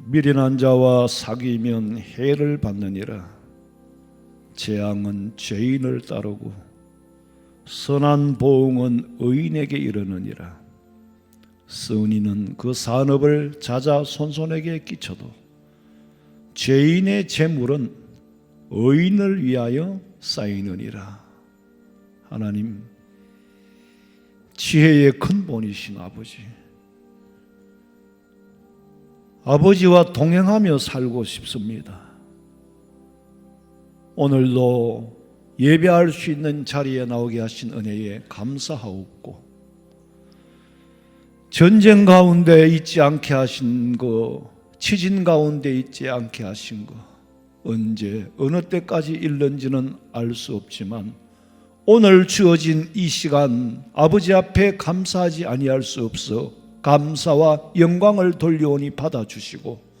미련한 자와 사귀면 해를 받느니라. 재앙은 죄인을 따르고 선한 보응은 의인에게 이르느니라. 선인은 그 산업을 자자손손에게 끼쳐도 죄인의 재물은 의인을 위하여 쌓이느니라. 하나님, 지혜의 근본이신 아버지와 동행하며 살고 싶습니다. 오늘도 예배할 수 있는 자리에 나오게 하신 은혜에 감사하옵고, 전쟁 가운데 있지 않게 하신 거, 치진 가운데 있지 않게 하신 거, 언제 어느 때까지 일는지는 알 수 없지만 오늘 주어진 이 시간 아버지 앞에 감사하지 아니할 수 없어 감사와 영광을 돌려오니 받아주시고,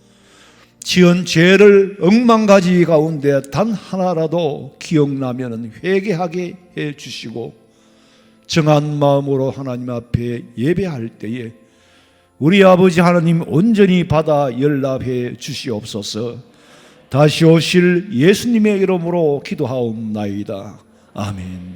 지은 죄를 억만가지 가운데 단 하나라도 기억나면 회개하게 해주시고, 정한 마음으로 하나님 앞에 예배할 때에 우리 아버지 하나님 온전히 받아 연락해 주시옵소서. 다시 오실 예수님의 이름으로 기도하옵나이다. 아멘.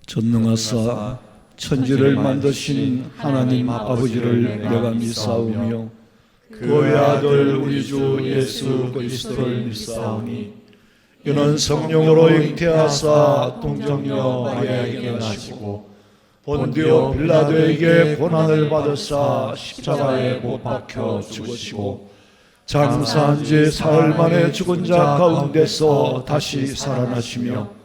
전능하사 천지를 만드신 하나님 아버지를 내가 믿사오며 그 외아들 우리 주 예수 그리스도를 믿사오니, 이는 성령으로 잉태하사 동정녀 마리아에게 나시고 본디오 빌라도에게 고난을 받으사 십자가에 못 박혀 죽으시고 장사한 지 사흘 만에 죽은 자 가운데서 다시 살아나시며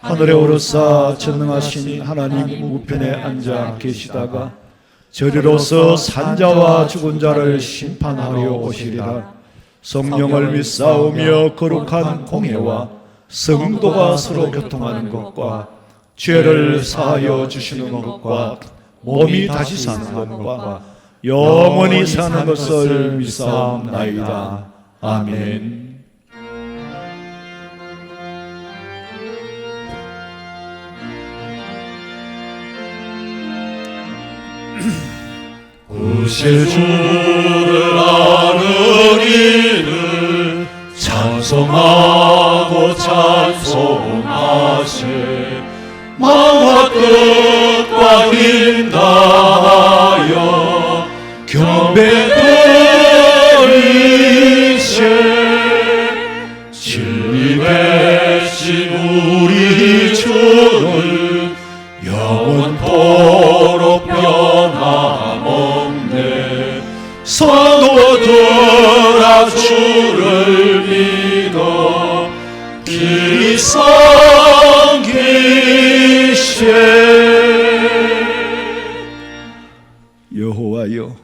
하늘에 오르사 전능하신 하나님 우편에 앉아 계시다가 저리로서 산자와 죽은 자를 심판하려 오시리라. 성령을 믿사오며 거룩한 공회와 성도가 서로 교통하는 것과 죄를 사하여 주시는 것과 몸이 다시 사는 것과 영원히 사는 것을 믿사옵나이다. 아멘. 오실 주를 아는 이는 찬송하고 찬송하세. 마음과 뜻과 힘 다하여 경배 드리세. 진리 되신 우리 주는 영원토록 변함없네. 성도들아 주를 믿어 길이 섬기세. 여호와여,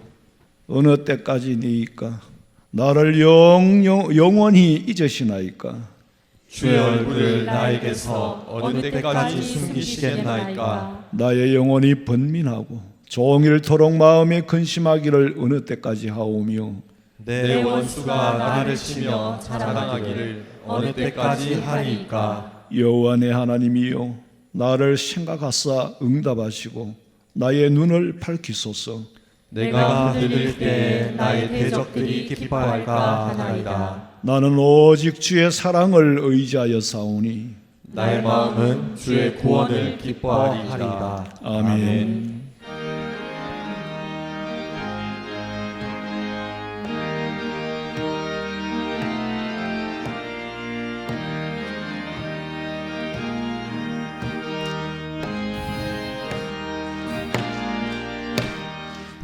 어느 때까지니이까? 나를 영원히 잊으시나이까? 주의 얼굴을 나에게서 어느 때까지 숨기시겠나이까? 나의 영혼이 번민하고 종일토록 마음에 근심하기를 어느 때까지 하오며, 내 원수가 나를 치며 자랑하기를 어느 때까지 하리이까? 여호와 내 하나님이여, 나를 생각하사 응답하시고 나의 눈을 밝히소서. 내가 들을 때 나의 대적들이 기뻐할까 하나이다. 나는 오직 주의 사랑을 의지하여 사오니 나의 마음은 주의 구원을 기뻐하리이다. 아멘.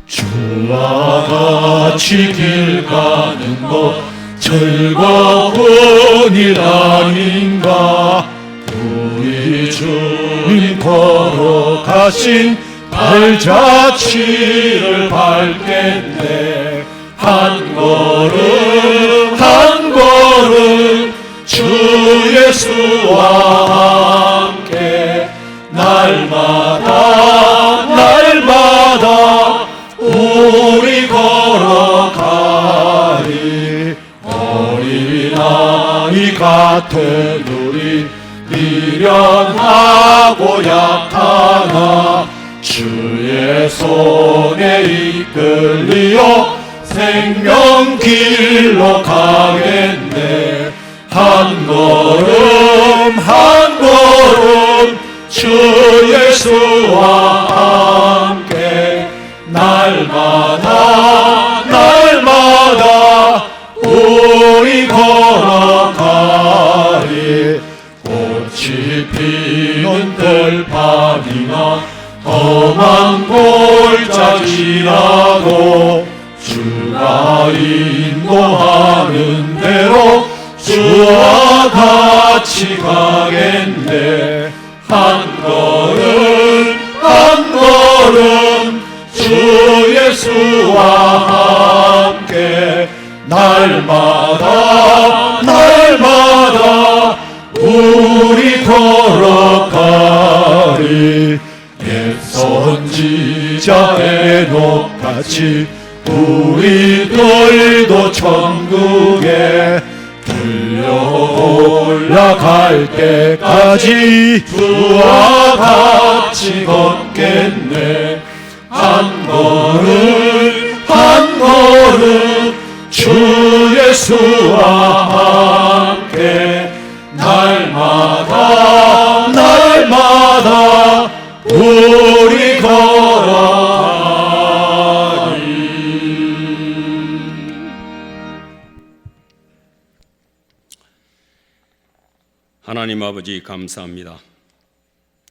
주와 같이 길 가는 것 즐거운 일 아닌가? 우리 주님 걸어가신 발자취를 밟겠네. 한 걸음 한 걸음 주의 예수와 함께 날마다 우리 걸어가리. 어린아이 같은 우리 미련하고 약하나 주의 손에 이끌리어 생명길로 가겠네. 한 걸음 한 걸음 주 예수와 함께 날마다 우리 걸어가리. 꽃이 피는 들판이나 험한 골짜기라도 주가 인도하는 대로 주와 같이 가겠네. 한 걸음 한 걸음 주 예수와 함께 날마다 우리 걸어가리. 옛 선지자 에녹같이 우리들도 천국에 들려 올라갈 때까지 주와 같이 걷겠네. 한 걸음 한 걸음 주 예수와 함께 날마다 우리 걸어가리. 하나님 아버지 감사합니다.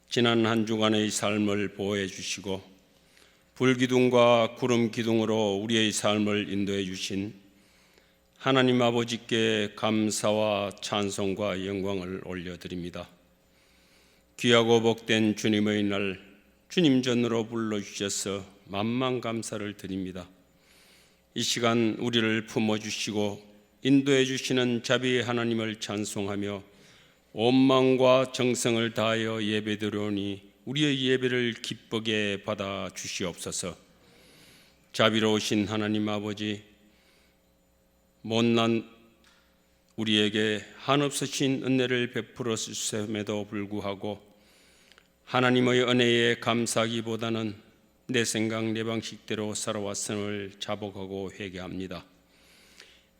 지난 한 주간의 삶을 보호해 주시고 불기둥과 구름기둥으로 우리의 삶을 인도해 주신 하나님 아버지께 감사와 찬송과 영광을 올려드립니다. 귀하고 복된 주님의 날 주님 전으로 불러주셔서 만만 감사를 드립니다. 이 시간 우리를 품어주시고 인도해 주시는 자비의 하나님을 찬송하며 온 마음과 정성을 다하여 예배드리오니 우리의 예배를 기쁘게 받아 주시옵소서. 자비로우신 하나님 아버지, 못난 우리에게 한없으신 은혜를 베풀어 주심에도 불구하고 하나님의 은혜에 감사하기보다는 내 생각 내 방식대로 살아왔음을 자복하고 회개합니다.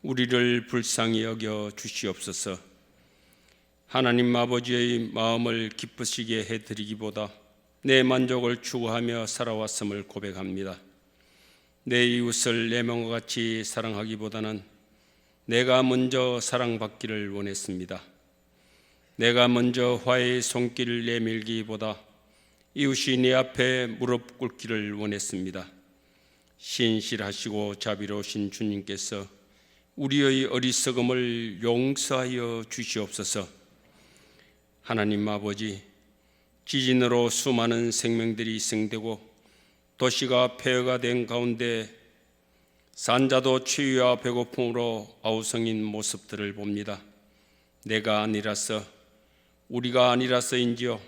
우리를 불쌍히 여겨 주시옵소서. 하나님 아버지의 마음을 기쁘시게 해드리기보다 내 만족을 추구하며 살아왔음을 고백합니다. 내 이웃을 내 몸과 같이 사랑하기보다는 내가 먼저 사랑받기를 원했습니다. 내가 먼저 화해의 손길을 내밀기보다 이웃이 내 앞에 무릎 꿇기를 원했습니다. 신실하시고 자비로우신 주님께서 우리의 어리석음을 용서하여 주시옵소서. 하나님 아버지, 지진으로 수많은 생명들이 희생되고 도시가 폐허가 된 가운데 산자도 추위와 배고픔으로 아우성인 모습들을 봅니다. 내가 아니라서, 우리가 아니라서인지요,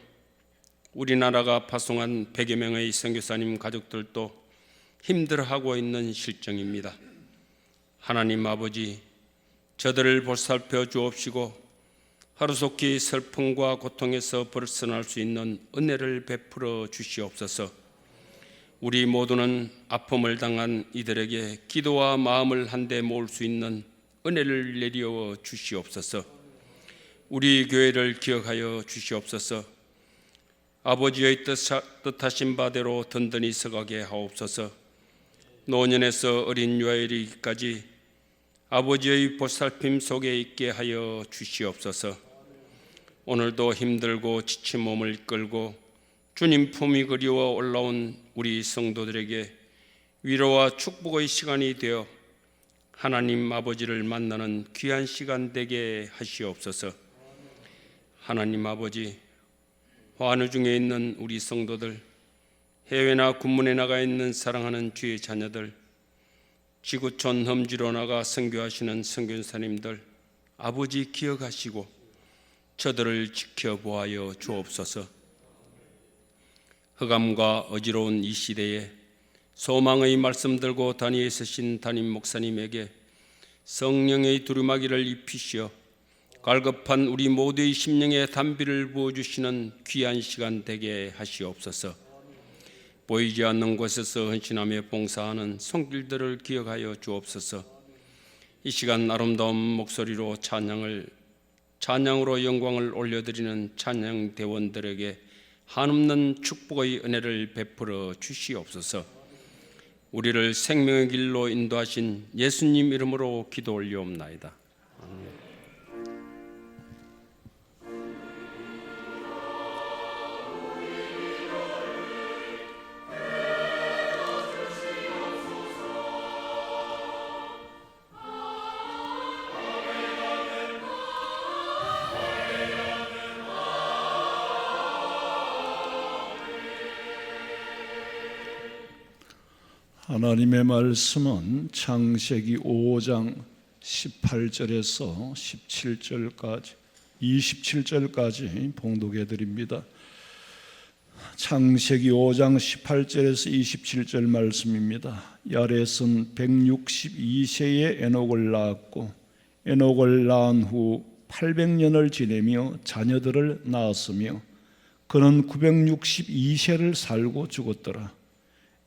우리나라가 파송한 100여 명의 선교사님 가족들도 힘들어하고 있는 실정입니다. 하나님 아버지, 저들을 보살펴 주옵시고 하루속히 슬픔과 고통에서 벗어날 수 있는 은혜를 베풀어 주시옵소서. 우리 모두는 아픔을 당한 이들에게 기도와 마음을 한데 모을 수 있는 은혜를 내려 주시옵소서. 우리 교회를 기억하여 주시옵소서. 아버지의 뜻하신 바대로 든든히 서가게 하옵소서. 노년에서 어린 유아이르기까지 아버지의 보살핌 속에 있게 하여 주시옵소서. 오늘도 힘들고 지친 몸을 끌고 주님 품이 그리워 올라온 우리 성도들에게 위로와 축복의 시간이 되어 하나님 아버지를 만나는 귀한 시간 되게 하시옵소서. 하나님 아버지, 환우 중에 있는 우리 성도들, 해외나 군문에 나가 있는 사랑하는 주의 자녀들, 지구촌 험지로 나가 선교하시는 선교사님들 아버지 기억하시고 저들을 지켜보아여 주옵소서. 흑암과 어지러운 이 시대에 소망의 말씀 들고 단위에 서신 담임 목사님에게 성령의 두루마기를 입히시어 갈급한 우리 모두의 심령에 단비를 부어주시는 귀한 시간 되게 하시옵소서. 보이지 않는 곳에서 헌신하며 봉사하는 손길들을 기억하여 주옵소서. 이 시간 아름다운 목소리로 찬양으로 영광을 올려드리는 찬양 대원들에게 한없는 축복의 은혜를 베풀어 주시옵소서. 우리를 생명의 길로 인도하신 예수님 이름으로 기도 올리옵나이다. 하나님의 말씀은 창세기 5장 18절에서 27절까지 봉독해 드립니다. 창세기 5장 18절에서 27절 말씀입니다. 야렛은 162세에 에녹을 낳았고 에녹을 낳은 후 800년을 지내며 자녀들을 낳았으며 그는 962세를 살고 죽었더라.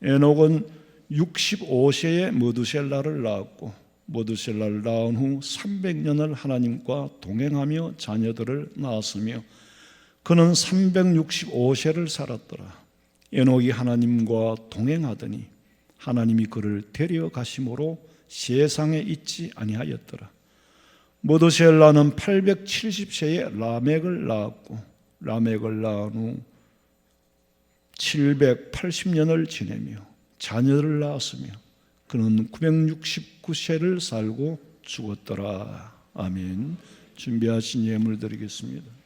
에녹은 65세에 머두셀라를 낳았고 머두셀라를 낳은 후 300년을 하나님과 동행하며 자녀들을 낳았으며 그는 365세를 살았더라. 에녹이 하나님과 동행하더니 하나님이 그를 데려가심으로 세상에 있지 아니하였더라. 머두셀라는 870세에 라멕을 낳았고 라멕을 낳은 후 780년을 지내며 자녀를 낳았으며 그는 969세를 살고 죽었더라. 아멘. 준비하신 예물 드리겠습니다.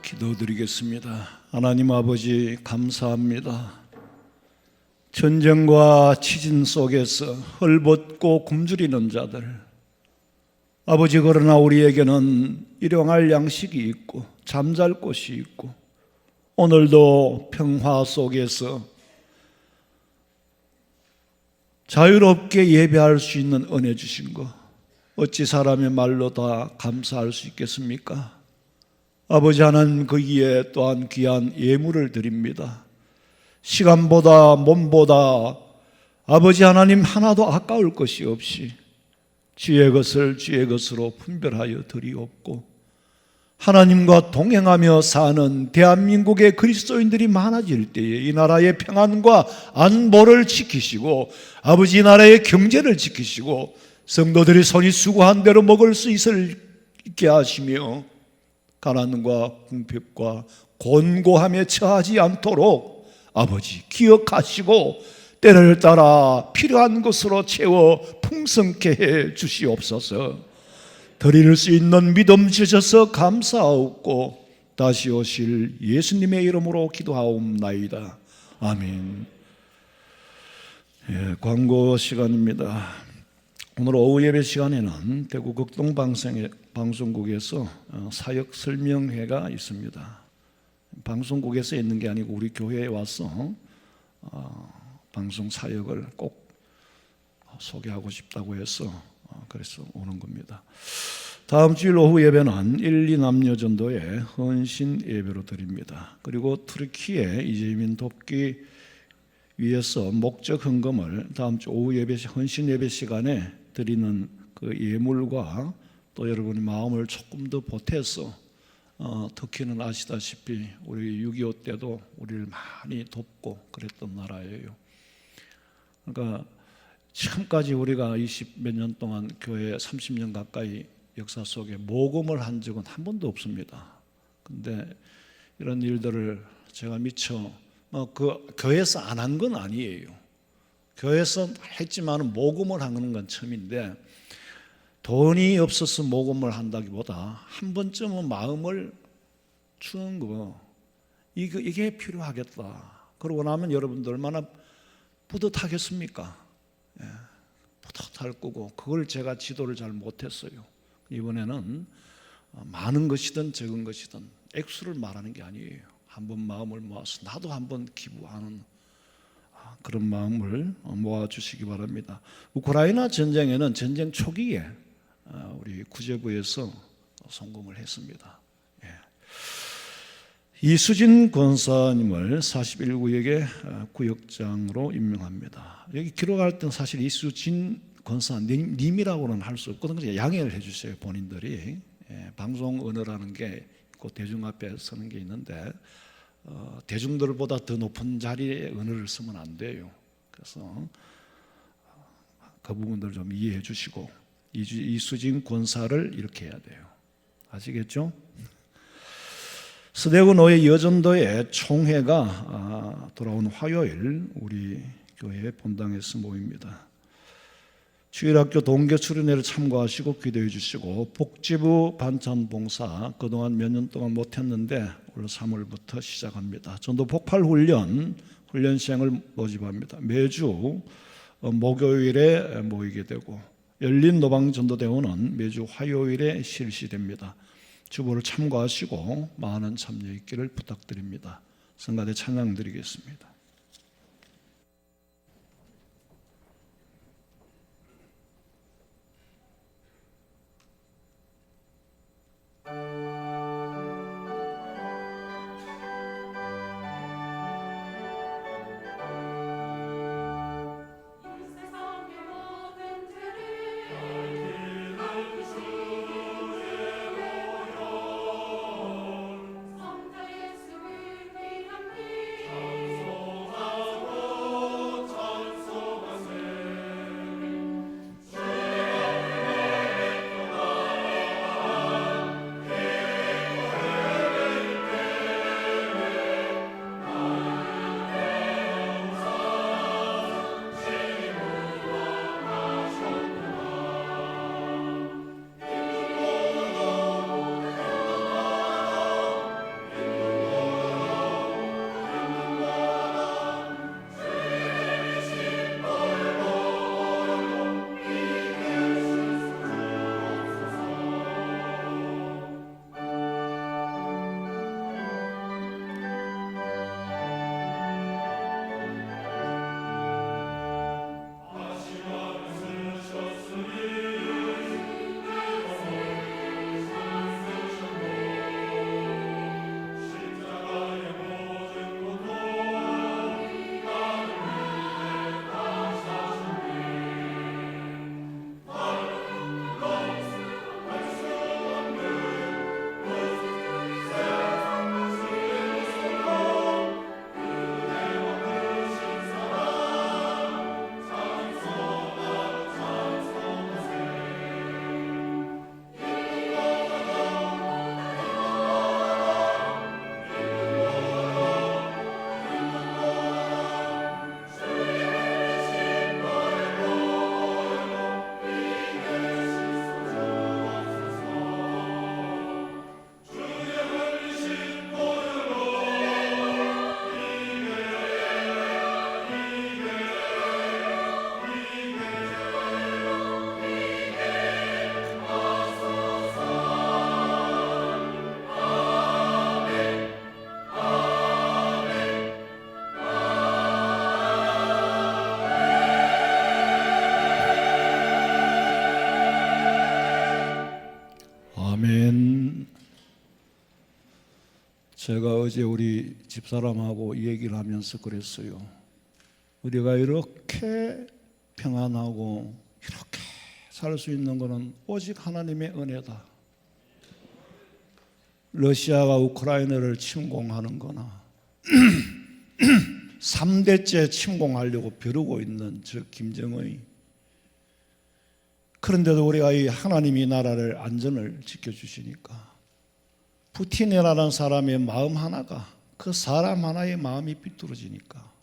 기도드리겠습니다. 하나님 아버지 감사합니다. 전쟁과 치진 속에서 헐벗고 굶주리는 자들, 아버지 그러나 우리에게는 일용할 양식이 있고 잠잘 곳이 있고 오늘도 평화 속에서 자유롭게 예배할 수 있는 은혜 주신 것 어찌 사람의 말로 다 감사할 수 있겠습니까? 아버지 하나님 거기에 또한 귀한 예물을 드립니다. 시간보다 몸보다 아버지 하나님 하나도 아까울 것이 없이 주의 것을 주의 것으로 분별하여 드리옵고 하나님과 동행하며 사는 대한민국의 그리스도인들이 많아질 때에 이 나라의 평안과 안보를 지키시고 아버지 이 나라의 경제를 지키시고 성도들이 손이 수고한 대로 먹을 수 있게 하시며 가난과 궁핍과 곤고함에 처하지 않도록 아버지 기억하시고 때를 따라 필요한 것으로 채워 풍성케 해 주시옵소서. 드릴 수 있는 믿음 주셔서 감사하옵고 다시 오실 예수님의 이름으로 기도하옵나이다. 아멘. 광고 시간입니다. 오늘 오후 예배 시간에는 대구 극동 방송국에서 사역 설명회가 있습니다. 방송국에서 있는 게 아니고 우리 교회에 와서 방송 사역을 꼭 소개하고 싶다고 해서 그래서 오는 겁니다. 다음 주일 오후 예배는 1, 2 남녀 전도의 헌신 예배로 드립니다. 그리고 투르키에 이재민 돕기 위해서 목적 헌금을 다음 주 오후 예배 헌신 예배 시간에 드리는 그 예물과 또 여러분의 마음을 조금 더 보태서 터키는 아시다시피 우리 6.25 때도 우리를 많이 돕고 그랬던 나라예요. 그러니까 지금까지 우리가 20몇 년 동안 교회 30년 가까이 역사 속에 모금을 한 적은 한 번도 없습니다. 근데 이런 일들을 제가 미처 그 교회에서 안 한 건 아니에요. 교회에서 했지만 모금을 하는 건 처음인데 돈이 없어서 모금을 한다기보다 한 번쯤은 마음을 주는 거 이게 필요하겠다. 그러고 나면 여러분들 얼마나 뿌듯하겠습니까? 예, 뿌듯할 거고 그걸 제가 지도를 잘 못했어요. 이번에는 많은 것이든 적은 것이든 액수를 말하는 게 아니에요. 한번 마음을 모아서 나도 한번 기부하는 그런 마음을 모아주시기 바랍니다. 우크라이나 전쟁에는 전쟁 초기에 우리 구제부에서 성공을 했습니다. 예. 이수진 권사님을 41구역의 구역장으로 임명합니다. 여기 기록할 때는 사실 이수진 권사님이라고는 할 수 없거든요. 양해를 해주세요, 본인들이. 예, 방송 언어라는 게 있고 대중 앞에 서는 게 있는데 대중들보다 더 높은 자리에 언어를 쓰면 안 돼요. 그래서 그 부분들 좀 이해해 주시고 이수진 권사를 이렇게 해야 돼요. 아시겠죠? 서대구 노예 여전도의 총회가 돌아온 화요일 우리 교회 본당에서 모입니다. 주일학교 동계 수련회를 참고하시고 기도해 주시고 복지부 반찬 봉사 그동안 몇 년 동안 못했는데 올 3월부터 시작합니다. 전도 폭발 훈련시행을 모집합니다. 매주 목요일에 모이게 되고 열린 노방전도대원은 매주 화요일에 실시됩니다. 주보를 참고하시고 많은 참여 있기를 부탁드립니다. 성가대 찬양 드리겠습니다. 성자의 수를 귀한 비 제가 어제 우리 집사람하고 얘기를 하면서 그랬어요. 우리가 이렇게 평안하고 이렇게 살 수 있는 것은 오직 하나님의 은혜다. 러시아가 우크라이나를 침공하는 거나 3대째 침공하려고 벼르고 있는 저 김정의. 그런데도 우리가 이 하나님이 나라를 안전을 지켜주시니까 푸틴이라는 사람의 마음 하나가 그 사람 하나의 마음이 삐뚤어지니까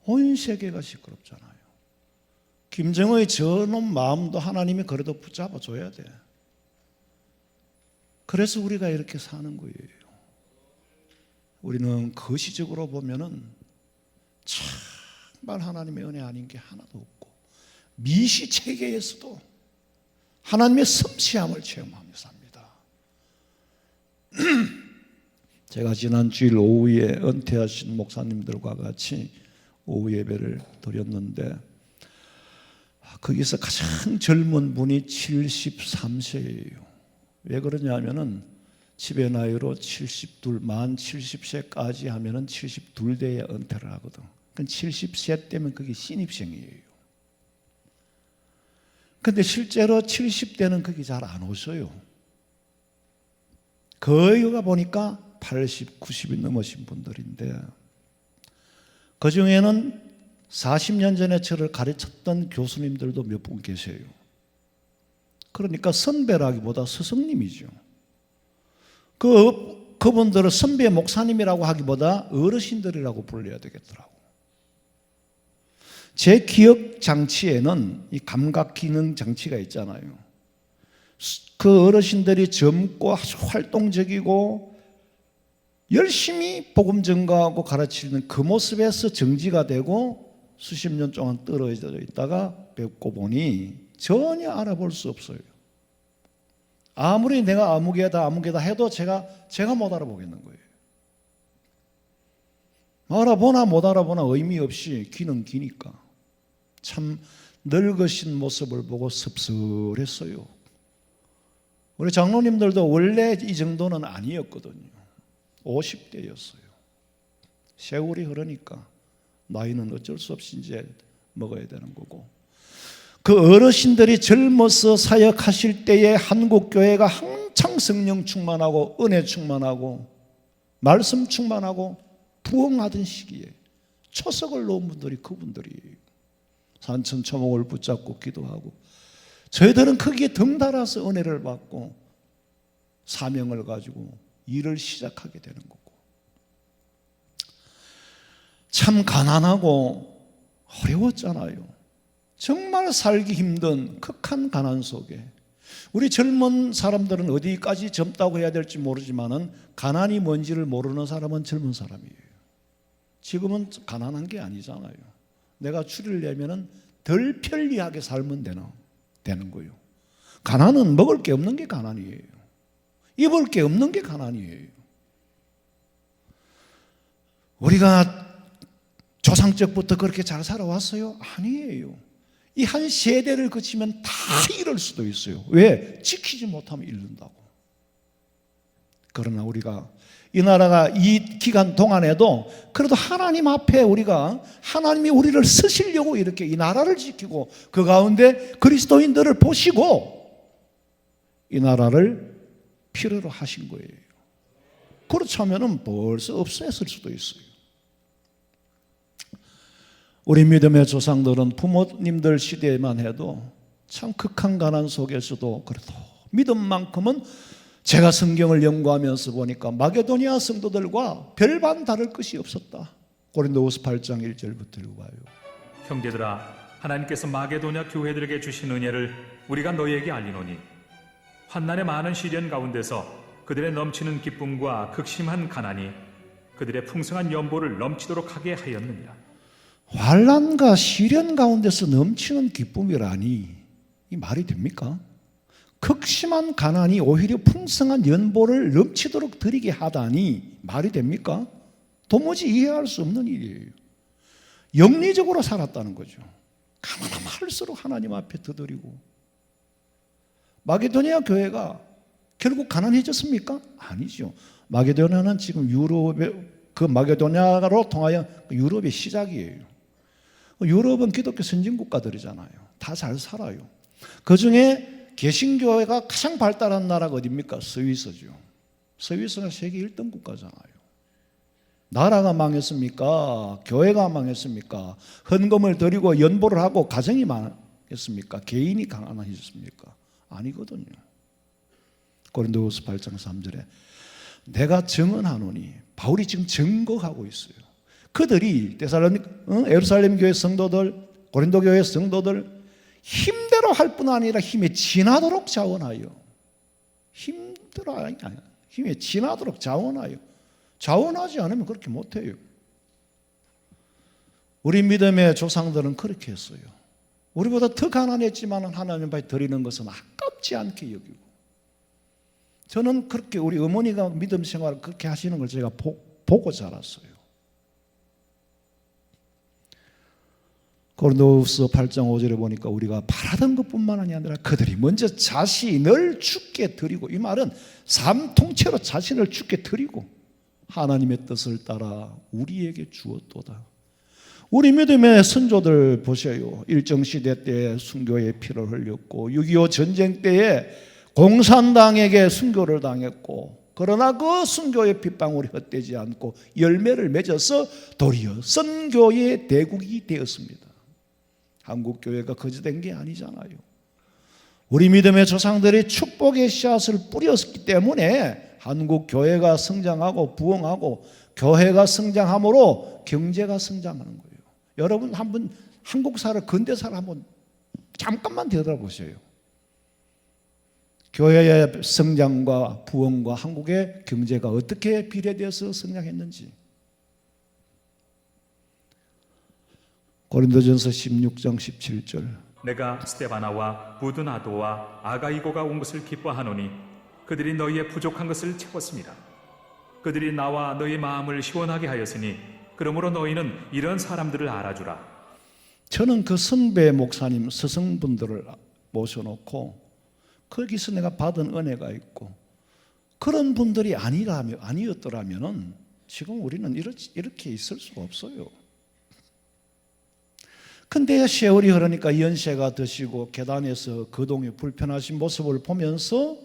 온 세계가 시끄럽잖아요. 김정의 저놈 마음도 하나님이 그래도 붙잡아 줘야 돼. 그래서 우리가 이렇게 사는 거예요. 우리는 거시적으로 보면은 정말 하나님의 은혜 아닌 게 하나도 없고 미시 체계에서도 하나님의 섭취함을 체험하며 삽니다. 제가 지난 주일 오후에 은퇴하신 목사님들과 같이 오후 예배를 드렸는데 거기서 가장 젊은 분이 73세예요. 왜 그러냐면은 집의 나이로 72, 만 70세까지 하면은 72대에 은퇴를 하거든. 그럼 70세 때면 그게 신입생이에요. 근데 실제로 70대는 그게 잘 안 오셔요. 거의 가 보니까 80, 90이 넘으신 분들인데 그 중에는 40년 전에 저를 가르쳤던 교수님들도 몇 분 계세요. 그러니까 선배라기보다 스승님이죠. 그분들은 선배 목사님이라고 하기보다 어르신들이라고 불러야 되겠더라고. 제 기억 장치에는 이 감각 기능 장치가 있잖아요. 그 어르신들이 젊고 아주 활동적이고 열심히 복음 전가하고 가르치는 그 모습에서 정지가 되고 수십 년 동안 떨어져 있다가 뵙고 보니 전혀 알아볼 수 없어요. 아무리 내가 아무개다 해도 제가 못 알아보겠는 거예요. 알아보나 못 알아보나 의미 없이 귀는 귀니까 참 늙으신 모습을 보고 섭섭했어요. 우리 장로님들도 원래 이 정도는 아니었거든요. 50대였어요. 세월이 흐르니까 나이는 어쩔 수 없이 이제 먹어야 되는 거고. 그 어르신들이 젊어서 사역하실 때에 한국교회가 한창 성령 충만하고 은혜 충만하고 말씀 충만하고 부흥하던 시기에 초석을 놓은 분들이 그분들이에요. 산천초목을 붙잡고 기도하고 저희들은 거기에 덩달아서 은혜를 받고 사명을 가지고 일을 시작하게 되는 거고 참 가난하고 어려웠잖아요. 정말 살기 힘든 극한 가난 속에 우리 젊은 사람들은 어디까지 젊다고 해야 될지 모르지만은 가난이 뭔지를 모르는 사람은 젊은 사람이에요. 지금은 가난한 게 아니잖아요. 내가 추리려면은 덜 편리하게 살면 되는 거예요. 가난은 먹을 게 없는 게 가난이에요. 입을 게 없는 게 가난이에요. 우리가 조상적부터 그렇게 잘 살아왔어요? 아니에요. 이 한 세대를 거치면 다 이럴 수도 있어요. 왜? 지키지 못하면 잃는다고. 그러나 우리가 이 나라가 이 기간 동안에도 그래도 하나님 앞에 우리가 하나님이 우리를 쓰시려고 이렇게 이 나라를 지키고 그 가운데 그리스도인들을 보시고 이 나라를 필요로 하신 거예요. 그렇지 않으면 벌써 없애실 수도 있어요. 우리 믿음의 조상들은 부모님들 시대에만 해도 참 극한 가난 속에서도 그래도 믿음만큼은 제가 성경을 연구하면서 보니까 마게도니아 성도들과 별반 다를 것이 없었다. 고린도후서 8장 1절부터 읽어봐요. 형제들아, 하나님께서 마게도냐 교회들에게 주신 은혜를 우리가 너희에게 알리노니 환난의 많은 시련 가운데서 그들의 넘치는 기쁨과 극심한 가난이 그들의 풍성한 연보를 넘치도록 하게 하였느니라. 환난과 시련 가운데서 넘치는 기쁨이라니 이 말이 됩니까? 극심한 가난이 오히려 풍성한 연보를 넘치도록 드리게 하다니 말이 됩니까? 도무지 이해할 수 없는 일이에요. 영리적으로 살았다는 거죠. 가난할수록 하나님 앞에 드리고 마게도니아 교회가 결국 가난해졌습니까? 아니죠. 마게도냐는 지금 유럽의 그 마게도냐로 통하여 유럽의 시작이에요. 유럽은 기독교 선진 국가들이잖아요. 다 잘 살아요. 그 중에 개신교회가 가장 발달한 나라가 어디입니까? 스위스죠. 스위스는 세계 1등 국가잖아요. 나라가 망했습니까? 교회가 망했습니까? 헌금을 드리고 연보를 하고 가정이 망했습니까? 개인이 가난해졌습니까? 아니거든요. 고린도후서 8장 3절에 내가 증언하노니, 바울이 지금 증거하고 있어요. 그들이 예루살렘 교회 성도들, 고린도 교회 성도들 힘대로 할 뿐 아니라 힘에 지나도록 자원하여, 힘에 지나도록 자원하여, 자원하지 않으면 그렇게 못해요. 우리 믿음의 조상들은 그렇게 했어요. 우리보다 더 가난했지만 하나님 앞에 드리는 것은 아깝지 않게 여기고, 저는 그렇게 우리 어머니가 믿음 생활을 그렇게 하시는 걸 제가 보고 자랐어요. 고린도후서 8장 5절에 보니까 우리가 바라던 것뿐만 아니라 그들이 먼저 자신을 주께 드리고, 이 말은 삶 통째로 자신을 주께 드리고 하나님의 뜻을 따라 우리에게 주었도다. 우리 믿음의 선조들 보세요. 일정시대 때 순교의 피를 흘렸고, 6.25 전쟁 때에 공산당에게 순교를 당했고, 그러나 그 순교의 핏방울이 헛되지 않고 열매를 맺어서 도리어 선교의 대국이 되었습니다. 한국교회가 거지된 게 아니잖아요. 우리 믿음의 조상들이 축복의 씨앗을 뿌렸기 때문에 한국교회가 성장하고 부흥하고 교회가 성장함으로 경제가 성장하는 거예요. 여러분 한번 한국사를, 근대사를 한번 잠깐만 되돌아보세요. 교회의 성장과 부흥과 한국의 경제가 어떻게 비례되어서 성장했는지. 고린도전서 16장 17절 내가 스데바나와 부드나도와 아가이고가 온 것을 기뻐하노니 그들이 너희의 부족한 것을 채웠습니다. 그들이 나와 너희 마음을 시원하게 하였으니 그러므로 너희는 이런 사람들을 알아주라. 저는 그 선배 목사님 스승분들을 모셔놓고 거기서 내가 받은 은혜가 있고, 그런 분들이 아니었더라면 지금 우리는 이렇게 있을 수가 없어요. 근데 세월이 흐르니까 연세가 드시고 계단에서 거동이 불편하신 모습을 보면서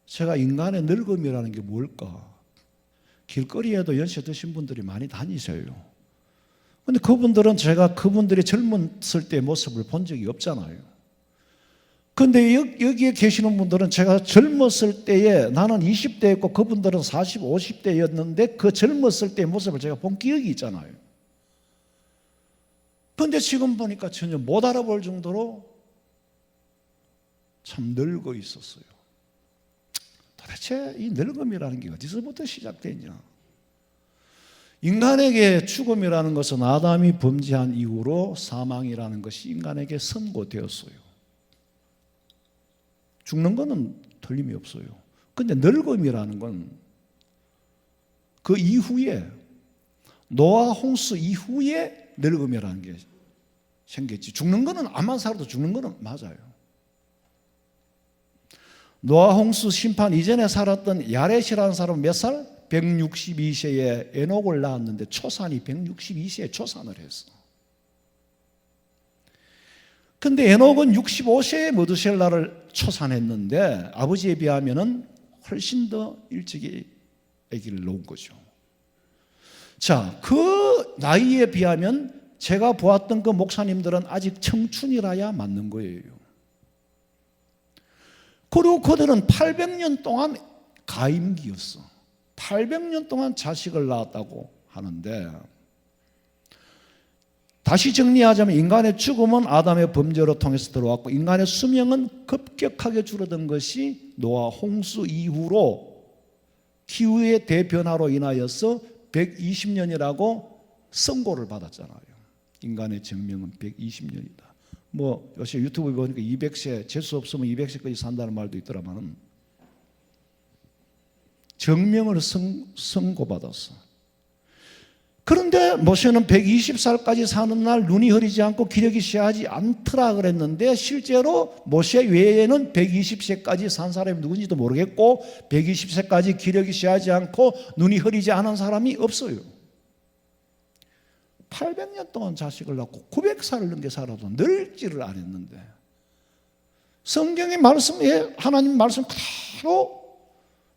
제가 인간의 늙음이라는 게 뭘까? 길거리에도 연세 드신 분들이 많이 다니세요. 근데 그분들은 제가 그분들이 젊었을 때 모습을 본 적이 없잖아요. 근데 여기에 계시는 분들은 제가 젊었을 때에, 나는 20대였고 그분들은 40, 50대였는데 그 젊었을 때의 모습을 제가 본 기억이 있잖아요. 근데 지금 보니까 전혀 못 알아볼 정도로 참 늙어 있었어요. 도대체 이 늙음이라는 게 어디서부터 시작됐냐? 인간에게 죽음이라는 것은 아담이 범죄한 이후로 사망이라는 것이 인간에게 선고되었어요. 죽는 것은 틀림이 없어요. 근데 늙음이라는 건 그 이후에, 노아 홍수 이후에 늙음이라는 게 생겼지. 죽는 거는 암만 살아도 죽는 거는 맞아요. 노아 홍수 심판 이전에 살았던 야렛이라는 사람은 몇 살? 162세에 에녹을 낳았는데 초산이 162세에 초산을 했어. 근데 에녹은 65세에 머두셀라를 초산했는데 아버지에 비하면은 훨씬 더 일찍이 아기를 낳은 거죠. 자, 그 나이에 비하면 제가 보았던 그 목사님들은 아직 청춘이라야 맞는 거예요. 그리고 그들은 800년 동안 가임기였어. 800년 동안 자식을 낳았다고 하는데, 다시 정리하자면 인간의 죽음은 아담의 범죄로 통해서 들어왔고 인간의 수명은 급격하게 줄어든 것이 노아 홍수 이후로 기후의 대변화로 인하여서 120년이라고 선고를 받았잖아요. 인간의 정명은 120년이다. 뭐 요새 유튜브에 보니까 200세, 재수 없으면 200세까지 산다는 말도 있더라만 정명을 선고받았어. 그런데 그런데 모세는 120살까지 사는 날 눈이 흐리지 않고 기력이 쇠하지 않더라 그랬는데 실제로 모세 외에는 120세까지 산 사람이 누군지도 모르겠고 120세까지 기력이 쇠하지 않고 눈이 흐리지 않은 사람이 없어요. 800년 동안 자식을 낳고 900살을 넘게 살아도 늙지를 않았는데 성경의 말씀에 하나님 말씀 그대로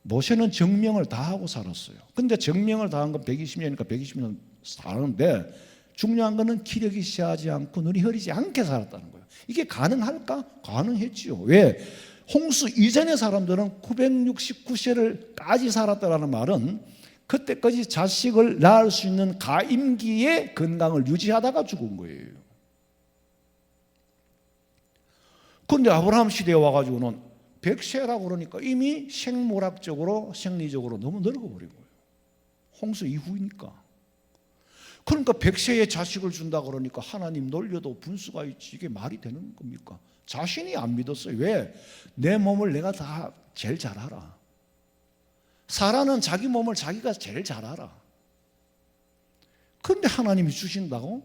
모세는 정명을 다하고 살았어요. 근데 정명을 다한 건 120년이니까 120년 사는데 중요한 거는 기력이 쇠하지 않고 눈이 흐리지 않게 살았다는 거예요. 이게 가능할까? 가능했지요. 왜? 홍수 이전의 사람들은 969세를까지 살았다는 말은 그때까지 자식을 낳을 수 있는 가임기의 건강을 유지하다가 죽은 거예요. 그런데 아브라함 시대에 와가지고는 100세라고 그러니까 이미 생물학적으로 생리적으로 너무 늙어버린 거예요. 홍수 이후이니까. 그러니까 100세에 자식을 준다 그러니까 하나님 놀려도 분수가 있지 이게 말이 되는 겁니까? 자신이 안 믿었어요. 왜? 내 몸을 내가 다 제일 잘 알아. 사라는 자기 몸을 자기가 제일 잘 알아. 그런데 하나님이 주신다고?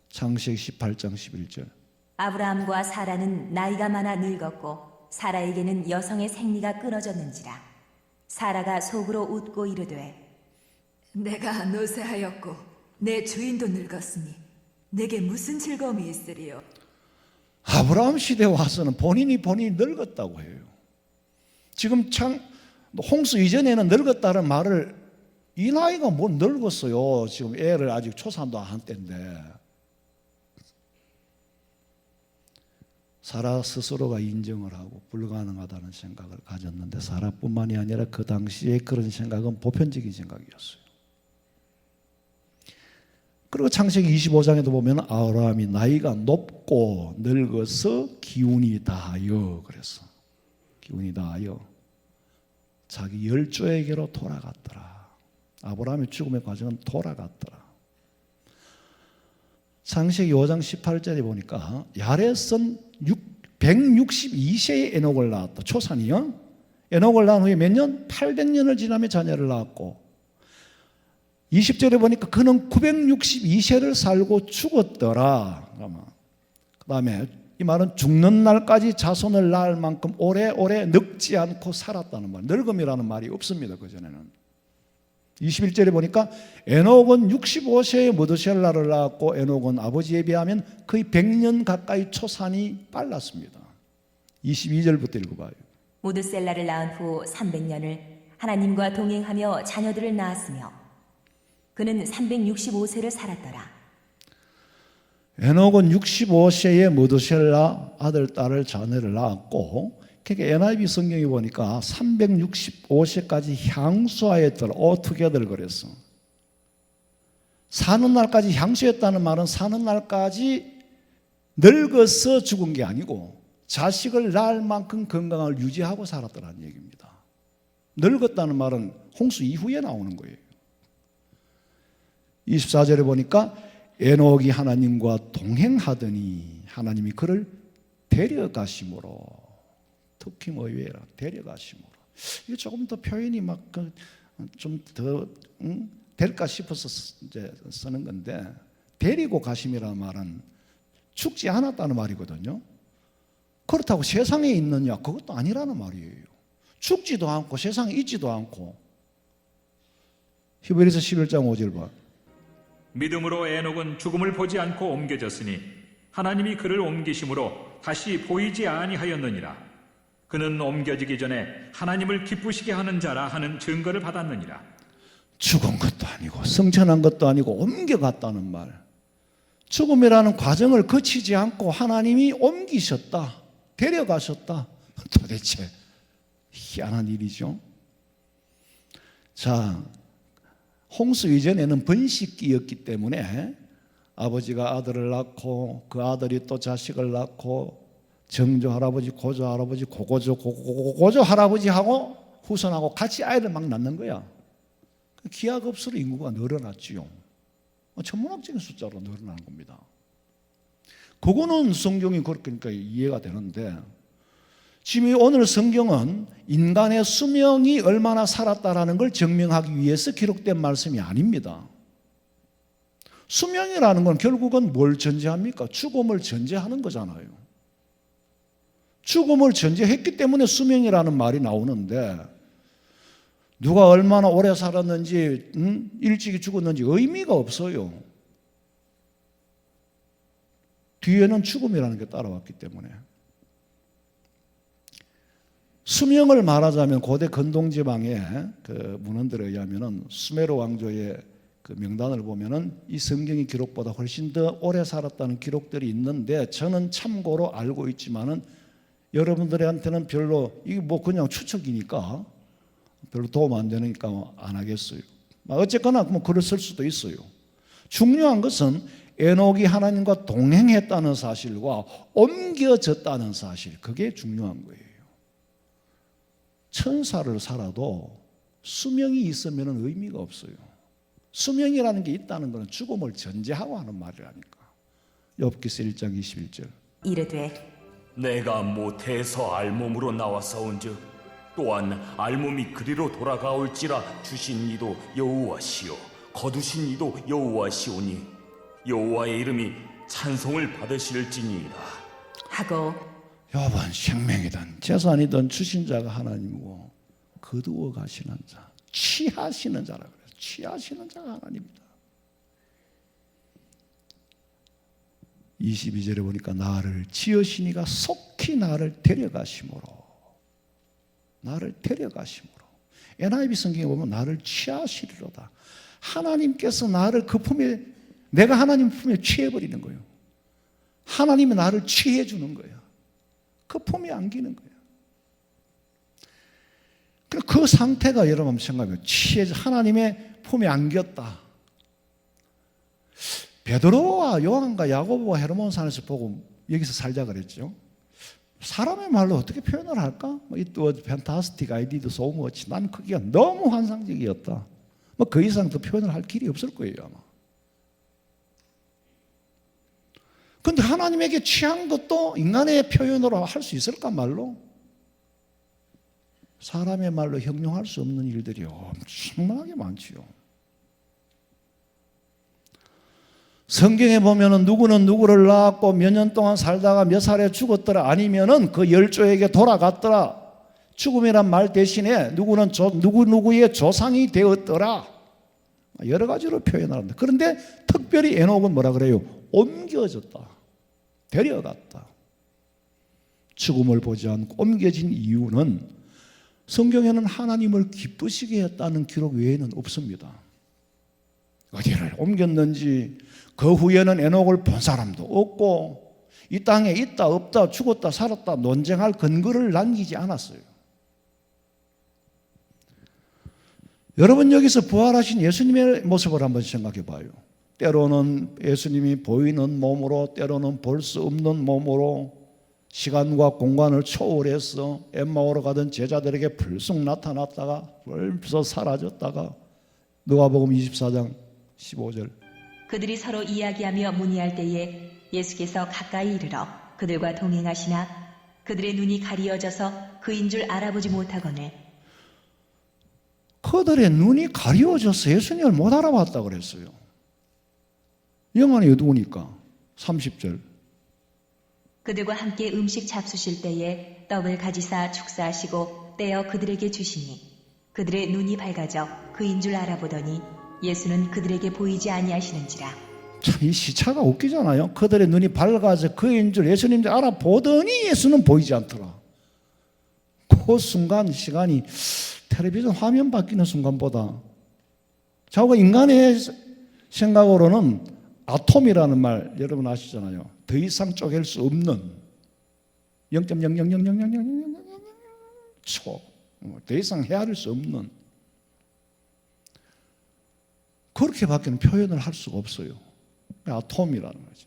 창세기 18장 11절. 아브라함과 사라는 나이가 많아 늙었고 사라에게는 여성의 생리가 끊어졌는지라. 사라가 속으로 웃고 이르되 내가 노쇠하였고 내 주인도 늙었으니 내게 무슨 즐거움이 있으리요. 아브라함 시대에 와서는 본인이 늙었다고 해요. 지금 홍수 이전에는 늙었다는 말을 이 나이가 뭐 늙었어요. 지금 애를 아직 초산도 안 한 때인데 사라 스스로가 인정을 하고 불가능하다는 생각을 가졌는데 사라뿐만이 아니라 그 당시에 그런 생각은 보편적인 생각이었어요. 그리고 창세기 25장에도 보면 아브라함이 나이가 높고 늙어서 기운이 다하여 그랬어. 기운이 다하여 자기 열조에게로 돌아갔더라. 아브라함의 죽음의 과정은 돌아갔더라. 창세기 5장 18절에 보니까 야렛은 162세에 에녹을 낳았다. 초산이요. 에녹을 낳은 후에 몇 년? 800년을 지나며 자녀를 낳았고 20절에 보니까 그는 962세를 살고 죽었더라. 그 다음에 이 말은 죽는 날까지 자손을 낳을 만큼 오래오래 늙지 않고 살았다는 말. 늙음이라는 말이 없습니다. 그전에는. 21절에 보니까 에녹은 65세에 무드셀라를 낳았고 에녹은 아버지에 비하면 거의 100년 가까이 초산이 빨랐습니다. 22절부터 읽어봐요. 무드셀라를 낳은 후 300년을 하나님과 동행하며 자녀들을 낳았으며 그는 365세를 살았더라. 에녹은 65세에 무드셀라 아들, 딸을 자녀를 낳았고 그러니까 NIV 성경에 보니까 365세까지 향수하였더라. altogether 그랬어. 사는 날까지 향수했다는 말은 사는 날까지 늙어서 죽은 게 아니고 자식을 낳을 만큼 건강을 유지하고 살았다는 얘기입니다. 늙었다는 말은 홍수 이후에 나오는 거예요. 24절에 보니까 에녹이 하나님과 동행하더니 하나님이 그를 데려가심으로 특히 의외라 데려가심으로. 이게 조금 더 표현이 막 좀 더 될까 싶어서 이제 쓰는 건데 데리고 가심이라는 말은 죽지 않았다는 말이거든요. 그렇다고 세상에 있느냐? 그것도 아니라는 말이에요. 죽지도 않고 세상에 있지도 않고. 히브리서 11장 5절 봐. 믿음으로 에녹은 죽음을 보지 않고 옮겨졌으니 하나님이 그를 옮기심으로 다시 보이지 아니하였느니라. 그는 옮겨지기 전에 하나님을 기쁘시게 하는 자라 하는 증거를 받았느니라. 죽은 것도 아니고 성천한 것도 아니고 옮겨갔다는 말. 죽음이라는 과정을 거치지 않고 하나님이 옮기셨다. 데려가셨다. 도대체 희한한 일이죠. 자, 홍수 이전에는 번식기였기 때문에 아버지가 아들을 낳고 그 아들이 또 자식을 낳고 정조 할아버지, 고조 할아버지, 고고조 할아버지하고 후손하고 같이 아이를 막 낳는 거야. 기하급수로 인구가 늘어났지요. 천문학적인 숫자로 늘어나는 겁니다. 그거는 성경이 그러니까 이해가 되는데 지금 오늘 성경은 인간의 수명이 얼마나 살았다라는 걸 증명하기 위해서 기록된 말씀이 아닙니다. 수명이라는 건 결국은 뭘 전제합니까? 죽음을 전제하는 거잖아요. 죽음을 전제했기 때문에 수명이라는 말이 나오는데 누가 얼마나 오래 살았는지 일찍이 죽었는지 의미가 없어요. 뒤에는 죽음이라는 게 따라왔기 때문에. 수명을 말하자면 고대 근동지방의 그 문헌들에 의하면은 수메르 왕조의 그 명단을 보면은 이 성경의 기록보다 훨씬 더 오래 살았다는 기록들이 있는데 저는 참고로 알고 있지만은 여러분들한테는 별로 이게 뭐 그냥 추측이니까 별로 도움 안 되니까 안 하겠어요. 어쨌거나 뭐 그랬을 수도 있어요. 중요한 것은 에녹이 하나님과 동행했다는 사실과 옮겨졌다는 사실, 그게 중요한 거예요. 천사를 살아도 수명이 있으면 의미가 없어요. 수명이라는 게 있다는 것은 죽음을 전제하고 하는 말이라니까. 욥기서 1장 21절. 이르되 내가 모태에서 알몸으로 나와서온즉 또한 알몸이 그리로 돌아가올지라 주신 이도 여호와시요 거두신 이도 여호와시오니 여호와의 이름이 찬송을 받으실지니이다 하고 욥은 생명이든 재산이든 주신 자가 하나님이고 거두어 가시는 자, 취하시는 자라 그래요. 취하시는 자가 하나님이다. 22절에 보니까 나를 지으시니가 속히 나를 데려가심으로 NIV 성경에 보면 나를 취하시리로다. 하나님께서 나를 그 품에, 내가 하나님 품에 취해버리는 거예요. 하나님이 나를 취해 주는 거예요. 그 품에 안기는 거예요. 그 상태가 여러분 한번 생각해요. 하나님의 품에 안겼다. 베드로와 요한과 야고보와 헤르몬 산에서 보고 여기서 살자 그랬죠. 사람의 말로 어떻게 표현을 할까? It was fantastic. I did so much. 난 그게 너무 환상적이었다. 뭐 그 이상 더 표현을 할 길이 없을 거예요 아마. 그런데 하나님에게 취한 것도 인간의 표현으로 할 수 있을까 말로? 사람의 말로 형용할 수 없는 일들이 엄청나게 많지요. 성경에 보면은 누구는 누구를 낳았고 몇 년 동안 살다가 몇 살에 죽었더라, 아니면은 그 열조에게 돌아갔더라. 죽음이란 말 대신에 누구는 누구의 조상이 되었더라. 여러 가지로 표현합니다. 그런데 특별히 에녹은 뭐라 그래요? 옮겨졌다. 데려갔다. 죽음을 보지 않고 옮겨진 이유는 성경에는 하나님을 기쁘시게 했다는 기록 외에는 없습니다. 어디를 옮겼는지 그 후에는 에녹을 본 사람도 없고 이 땅에 있다 없다 죽었다 살았다 논쟁할 근거를 남기지 않았어요. 여러분 여기서 부활하신 예수님의 모습을 한번 생각해 봐요. 때로는 예수님이 보이는 몸으로, 때로는 볼 수 없는 몸으로 시간과 공간을 초월해서 엠마오로 가던 제자들에게 불쑥 나타났다가 벌써 사라졌다가 누가복음 24장 15절. 그들이 서로 이야기하며 문의할 때에 예수께서 가까이 이르러 그들과 동행하시나 그들의 눈이 가리어져서 그인 줄 알아보지 못하거늘. 그들의 눈이 가리워져서 예수님을 못 알아봤다 그랬어요. 영안이 어두우니까. 30절. 그들과 함께 음식 잡수실 때에 떡을 가지사 축사하시고 떼어 그들에게 주시니 그들의 눈이 밝아져 그인 줄 알아보더니 예수는 그들에게 보이지 아니하시는지라. 참 이 시차가 웃기잖아요. 그들의 눈이 밝아져 그인 줄 예수님들 알아보더니 예수는 보이지 않더라. 그 순간 시간이 텔레비전 화면 바뀌는 순간보다 자고 인간의 생각으로는 아톰이라는 말 여러분 아시잖아요. 더 이상 쪼갤 수 없는 0.0000000초 더 이상 헤아릴 수 없는 그렇게밖에는 표현을 할 수가 없어요. 아톰이라는 거지.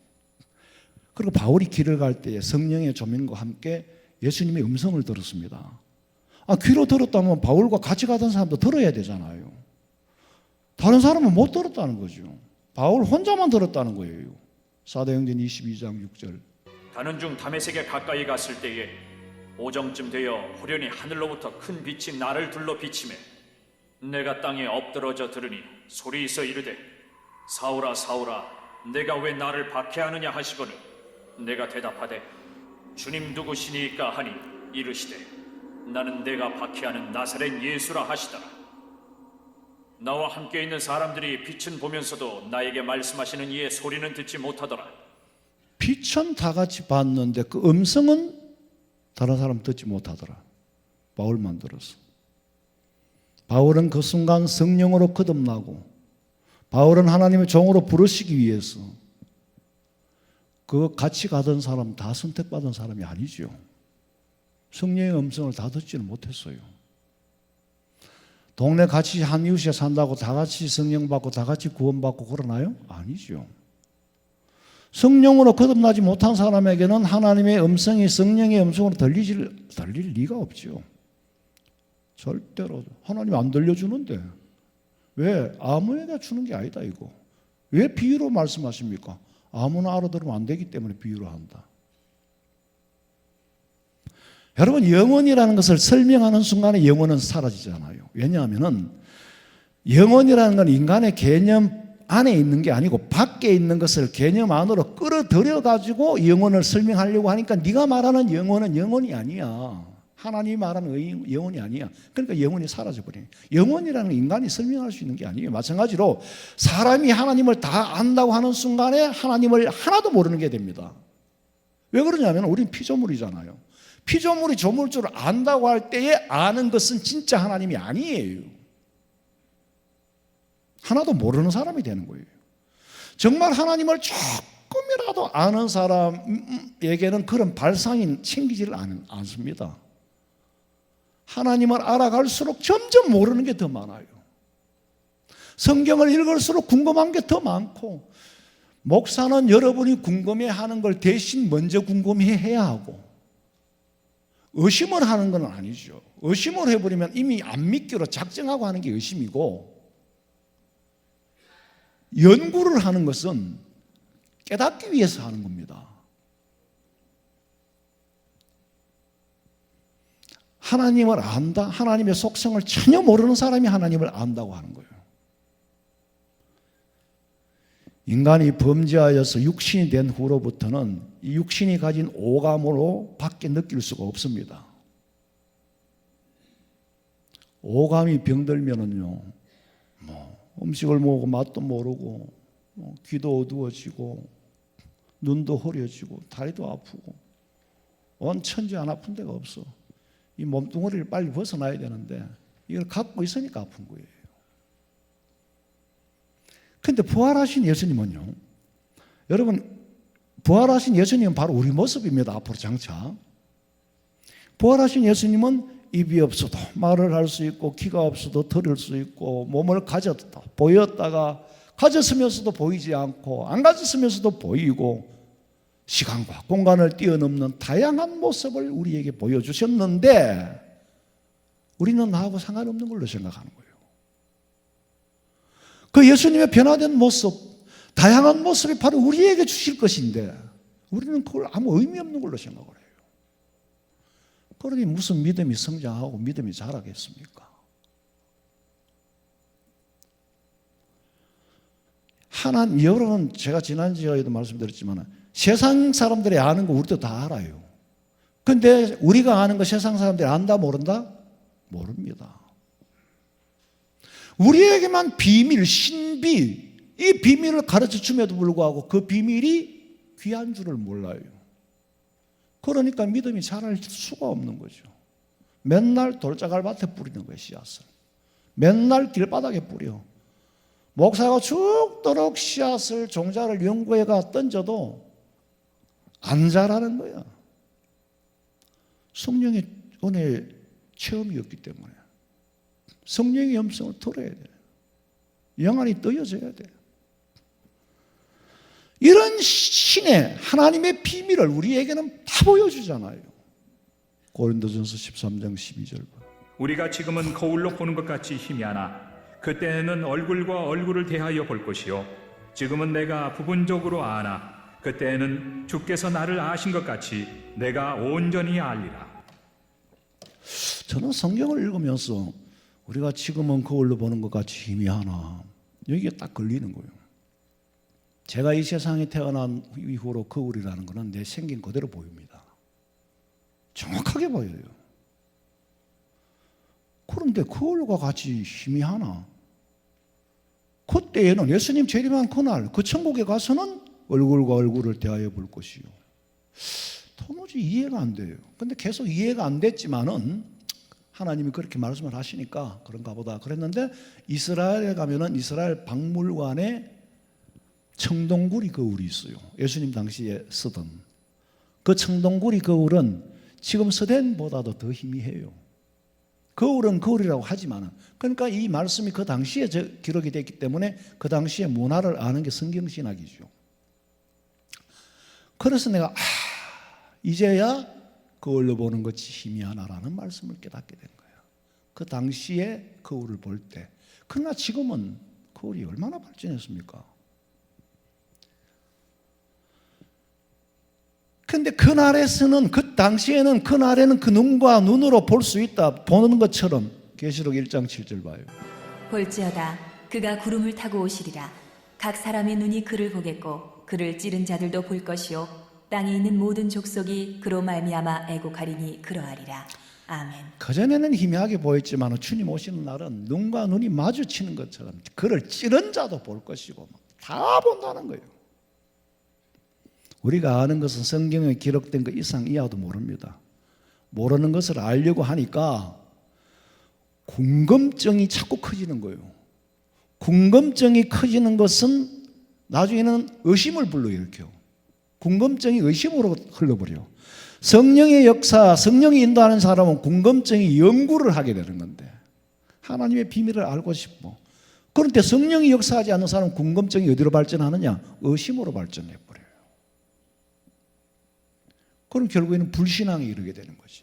그리고 바울이 길을 갈 때에 성령의 조명과 함께 예수님의 음성을 들었습니다. 귀로 들었다면 바울과 같이 가던 사람도 들어야 되잖아요. 다른 사람은 못 들었다는 거죠. 바울 혼자만 들었다는 거예요. 사도행전 22장 6절. 가는 중 다메섹에 가까이 갔을 때에 오정쯤 되어 호련히 하늘로부터 큰 빛이 나를 둘러 비치매 내가 땅에 엎드러져 들으니 소리있어 이르되 사울아 사울아 내가 왜 나를 박해하느냐 하시거늘 내가 대답하되 주님 누구시니까 하니 이르시되 나는 내가 박해하는 나사렛 예수라 하시더라. 나와 함께 있는 사람들이 빛은 보면서도 나에게 말씀하시는 이의 소리는 듣지 못하더라. 빛은 다 같이 봤는데 그 음성은 다른 사람 듣지 못하더라. 바울만 들었어. 바울은 그 순간 성령으로 거듭나고 바울은 하나님의 종으로 부르시기 위해서 그 같이 가던 사람 다 선택받은 사람이 아니죠. 성령의 음성을 다 듣지는 못했어요. 동네 같이 한 이웃에 산다고 다 같이 성령 받고 다 같이 구원받고 그러나요? 아니죠. 성령으로 거듭나지 못한 사람에게는 하나님의 음성이 성령의 음성으로 들릴 리가 없죠. 절대로. 하나님 안 들려주는데 왜? 아무에게 주는 게 아니다 이거. 왜 비유로 말씀하십니까? 아무나 알아들으면 안 되기 때문에 비유로 한다. 여러분, 영혼이라는 것을 설명하는 순간에 영혼은 사라지잖아요. 왜냐하면 영혼이라는 건 인간의 개념 안에 있는 게 아니고 밖에 있는 것을 개념 안으로 끌어들여 가지고 영혼을 설명하려고 하니까 네가 말하는 영혼은 영혼이 아니야. 하나님이 말하는 영혼이 아니야. 그러니까 영혼이 사라져버려요. 영혼이라는 건 인간이 설명할 수 있는 게 아니에요. 마찬가지로 사람이 하나님을 다 안다고 하는 순간에 하나님을 하나도 모르는 게 됩니다. 왜 그러냐면 우린 피조물이잖아요. 피조물이 조물주를 안다고 할 때에 아는 것은 진짜 하나님이 아니에요. 하나도 모르는 사람이 되는 거예요. 정말 하나님을 조금이라도 아는 사람에게는 그런 발상이 챙기지를 않습니다. 하나님을 알아갈수록 점점 모르는 게 더 많아요. 성경을 읽을수록 궁금한 게 더 많고, 목사는 여러분이 궁금해하는 걸 대신 먼저 궁금해해야 하고, 의심을 하는 건 아니죠. 의심을 해버리면 이미 안 믿기로 작정하고 하는 게 의심이고, 연구를 하는 것은 깨닫기 위해서 하는 겁니다. 하나님을 안다, 하나님의 속성을 전혀 모르는 사람이 하나님을 안다고 하는 거예요. 인간이 범죄하여서 육신이 된 후로부터는 이 육신이 가진 오감으로 밖에 느낄 수가 없습니다. 오감이 병들면은요, 음식을 먹고 맛도 모르고, 귀도 어두워지고, 눈도 흐려지고, 다리도 아프고, 온 천지 안 아픈 데가 없어. 이 몸뚱어리를 빨리 벗어나야 되는데 이걸 갖고 있으니까 아픈 거예요. 그런데 부활하신 예수님은요, 여러분, 부활하신 예수님은 바로 우리 모습입니다. 앞으로 장차 부활하신 예수님은 입이 없어도 말을 할 수 있고, 귀가 없어도 들을 수 있고, 몸을 가졌다 보였다가 가졌으면서도 보이지 않고, 안 가졌으면서도 보이고, 시간과 공간을 뛰어넘는 다양한 모습을 우리에게 보여주셨는데 우리는 나하고 상관없는 걸로 생각하는 거예요. 그 예수님의 변화된 모습, 다양한 모습이 바로 우리에게 주실 것인데 우리는 그걸 아무 의미 없는 걸로 생각을 해요. 그러니 무슨 믿음이 성장하고 믿음이 자라겠습니까? 여러분, 제가 지난주에도 말씀드렸지만 세상 사람들이 아는 거 우리도 다 알아요. 그런데 우리가 아는 거 세상 사람들이 안다 모른다? 모릅니다. 우리에게만 비밀, 신비, 이 비밀을 가르쳐 줌에도 불구하고 그 비밀이 귀한 줄을 몰라요. 그러니까 믿음이 자랄 수가 없는 거죠. 맨날 돌자갈밭에 뿌리는 거예요, 씨앗을. 맨날 길바닥에 뿌려. 목사가 죽도록 씨앗을, 종자를 연구해가 던져도 안 자라는 거야. 성령의 은혜 체험이 없기 때문에. 성령의 음성을 들어야 돼. 영안이 떠여져야 돼. 이런 신의 하나님의 비밀을 우리에게는 다 보여주잖아요. 고린도전서 13장 12절. 우리가 지금은 거울로 보는 것 같이 희미하나 그때는 얼굴과 얼굴을 대하여 볼 것이요 지금은 내가 부분적으로 아나 그때는 주께서 나를 아신 것 같이 내가 온전히 알리라. 저는 성경을 읽으면서 우리가 지금은 거울로 보는 것 같이 희미하나, 여기에 딱 걸리는 거예요. 제가 이 세상에 태어난 이후로 거울이라는 것은 내 생긴 그대로 보입니다. 정확하게 보여요. 그런데 거울과 같이 희미하나? 그때에는 예수님 재림한 그날 그 천국에 가서는 얼굴과 얼굴을 대하여 볼 것이요. 도무지 이해가 안 돼요. 근데 계속 이해가 안 됐지만은 하나님이 그렇게 말씀을 하시니까 그런가 보다 그랬는데, 이스라엘에 가면은 이스라엘 박물관에 청동구리 거울이 있어요. 예수님 당시에 쓰던 그 청동구리 거울은 지금 서된보다도 더 희미해요. 거울은 거울이라고 하지만, 그러니까 이 말씀이 그 당시에 기록이 됐기 때문에 그 당시의 문화를 아는 게 성경신학이죠. 그래서 내가 이제야 거울로 보는 것이 희미하나라는 말씀을 깨닫게 된 거예요. 그 당시에 거울을 볼 때. 그러나 지금은 거울이 얼마나 발전했습니까? 근데 그날에서는, 그 당시에는, 그날에는 그 눈과 눈으로 볼 수 있다, 보는 것처럼. 계시록 1장 7절 봐요. 볼지어다 그가 구름을 타고 오시리라. 각 사람의 눈이 그를 보겠고 그를 찌른 자들도 볼 것이요 땅에 있는 모든 족속이 그로 말미암아 애곡하리니 그러하리라. 아멘. 그전에는 희미하게 보였지만 주님 오시는 날은 눈과 눈이 마주치는 것처럼 그를 찌른 자도 볼 것이고 다 본다는 거예요. 우리가 아는 것은 성경에 기록된 것 이상 이하도 모릅니다. 모르는 것을 알려고 하니까 궁금증이 자꾸 커지는 거예요. 궁금증이 커지는 것은 나중에는 의심을 불러일으켜요. 궁금증이 의심으로 흘러버려요. 성령의 역사, 성령이 인도하는 사람은 궁금증이 연구를 하게 되는 건데, 하나님의 비밀을 알고 싶고, 그런데 성령이 역사하지 않는 사람은 궁금증이 어디로 발전하느냐? 의심으로 발전해버려요. 그럼 결국에는 불신앙에 이르게 되는 거지.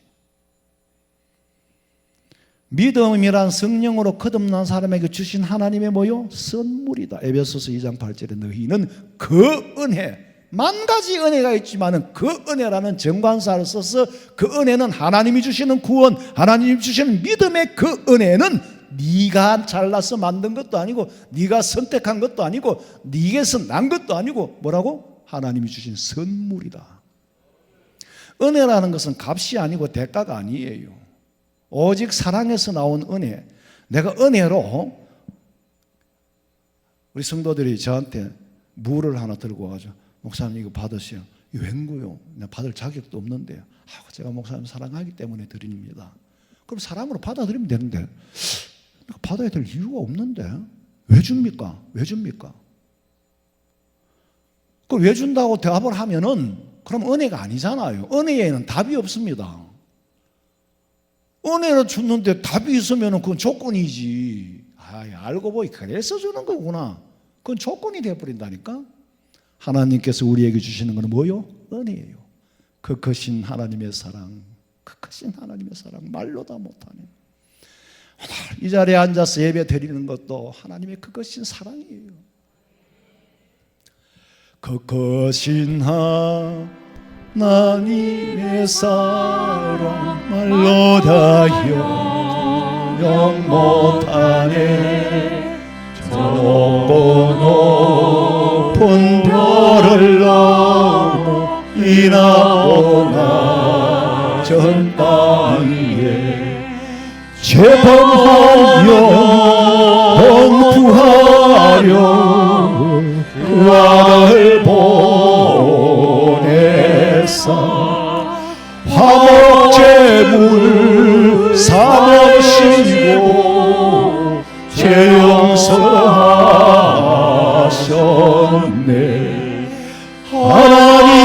믿음이란 성령으로 거듭난 사람에게 주신 하나님의 뭐요? 선물이다. 에베소서 2장 8절에 너희는 그 은혜, 만 가지 은혜가 있지만 그 은혜라는 정관사를 써서, 그 은혜는 하나님이 주시는 구원, 하나님이 주시는 믿음의 그 은혜는 네가 잘나서 만든 것도 아니고, 네가 선택한 것도 아니고, 네게서 난 것도 아니고, 뭐라고? 하나님이 주신 선물이다. 은혜라는 것은 값이 아니고 대가가 아니에요. 오직 사랑에서 나온 은혜. 내가 은혜로, 우리 성도들이 저한테 물을 하나 들고 와가지고, 목사님 이거 받으세요. 이거 웬거요? 내가 받을 자격도 없는데, 제가 목사님 사랑하기 때문에 드립니다. 그럼 사랑으로 받아들이면 되는데, 내가 받아야 될 이유가 없는데 왜 줍니까? 왜 줍니까? 그 왜 준다고 대답을 하면은 그럼 은혜가 아니잖아요. 은혜에는 답이 없습니다. 은혜로 줬는데 답이 있으면 그건 조건이지. 알고 보니 그래서 주는 거구나. 그건 조건이 되어버린다니까. 하나님께서 우리에게 주시는 건 뭐요? 은혜예요. 그 크신 하나님의 사랑, 그 크신 하나님의 사랑 말로 다 못하네. 오늘 이 자리에 앉아서 예배 드리는 것도 하나님의 그 크신 사랑이에요. 그 크신 하나님의 사랑 말로 다 형용 못하네. 저 높은 별을 넘어 이나오나 전 땅에 죄범한 영혼 구하려 그 아들 보내사 화목제물 삼으시고 죄 용서하셨네. 하나님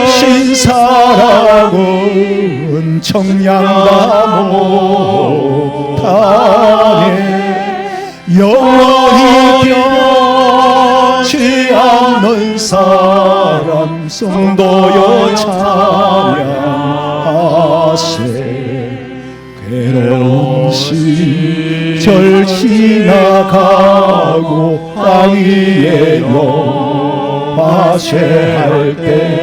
크신 사랑은 청량다 못하네. 영원히 변치 않는 사랑 성도여 찬양하세. 괴로운 시절 지나가고 땅 위에 영화쇠할 때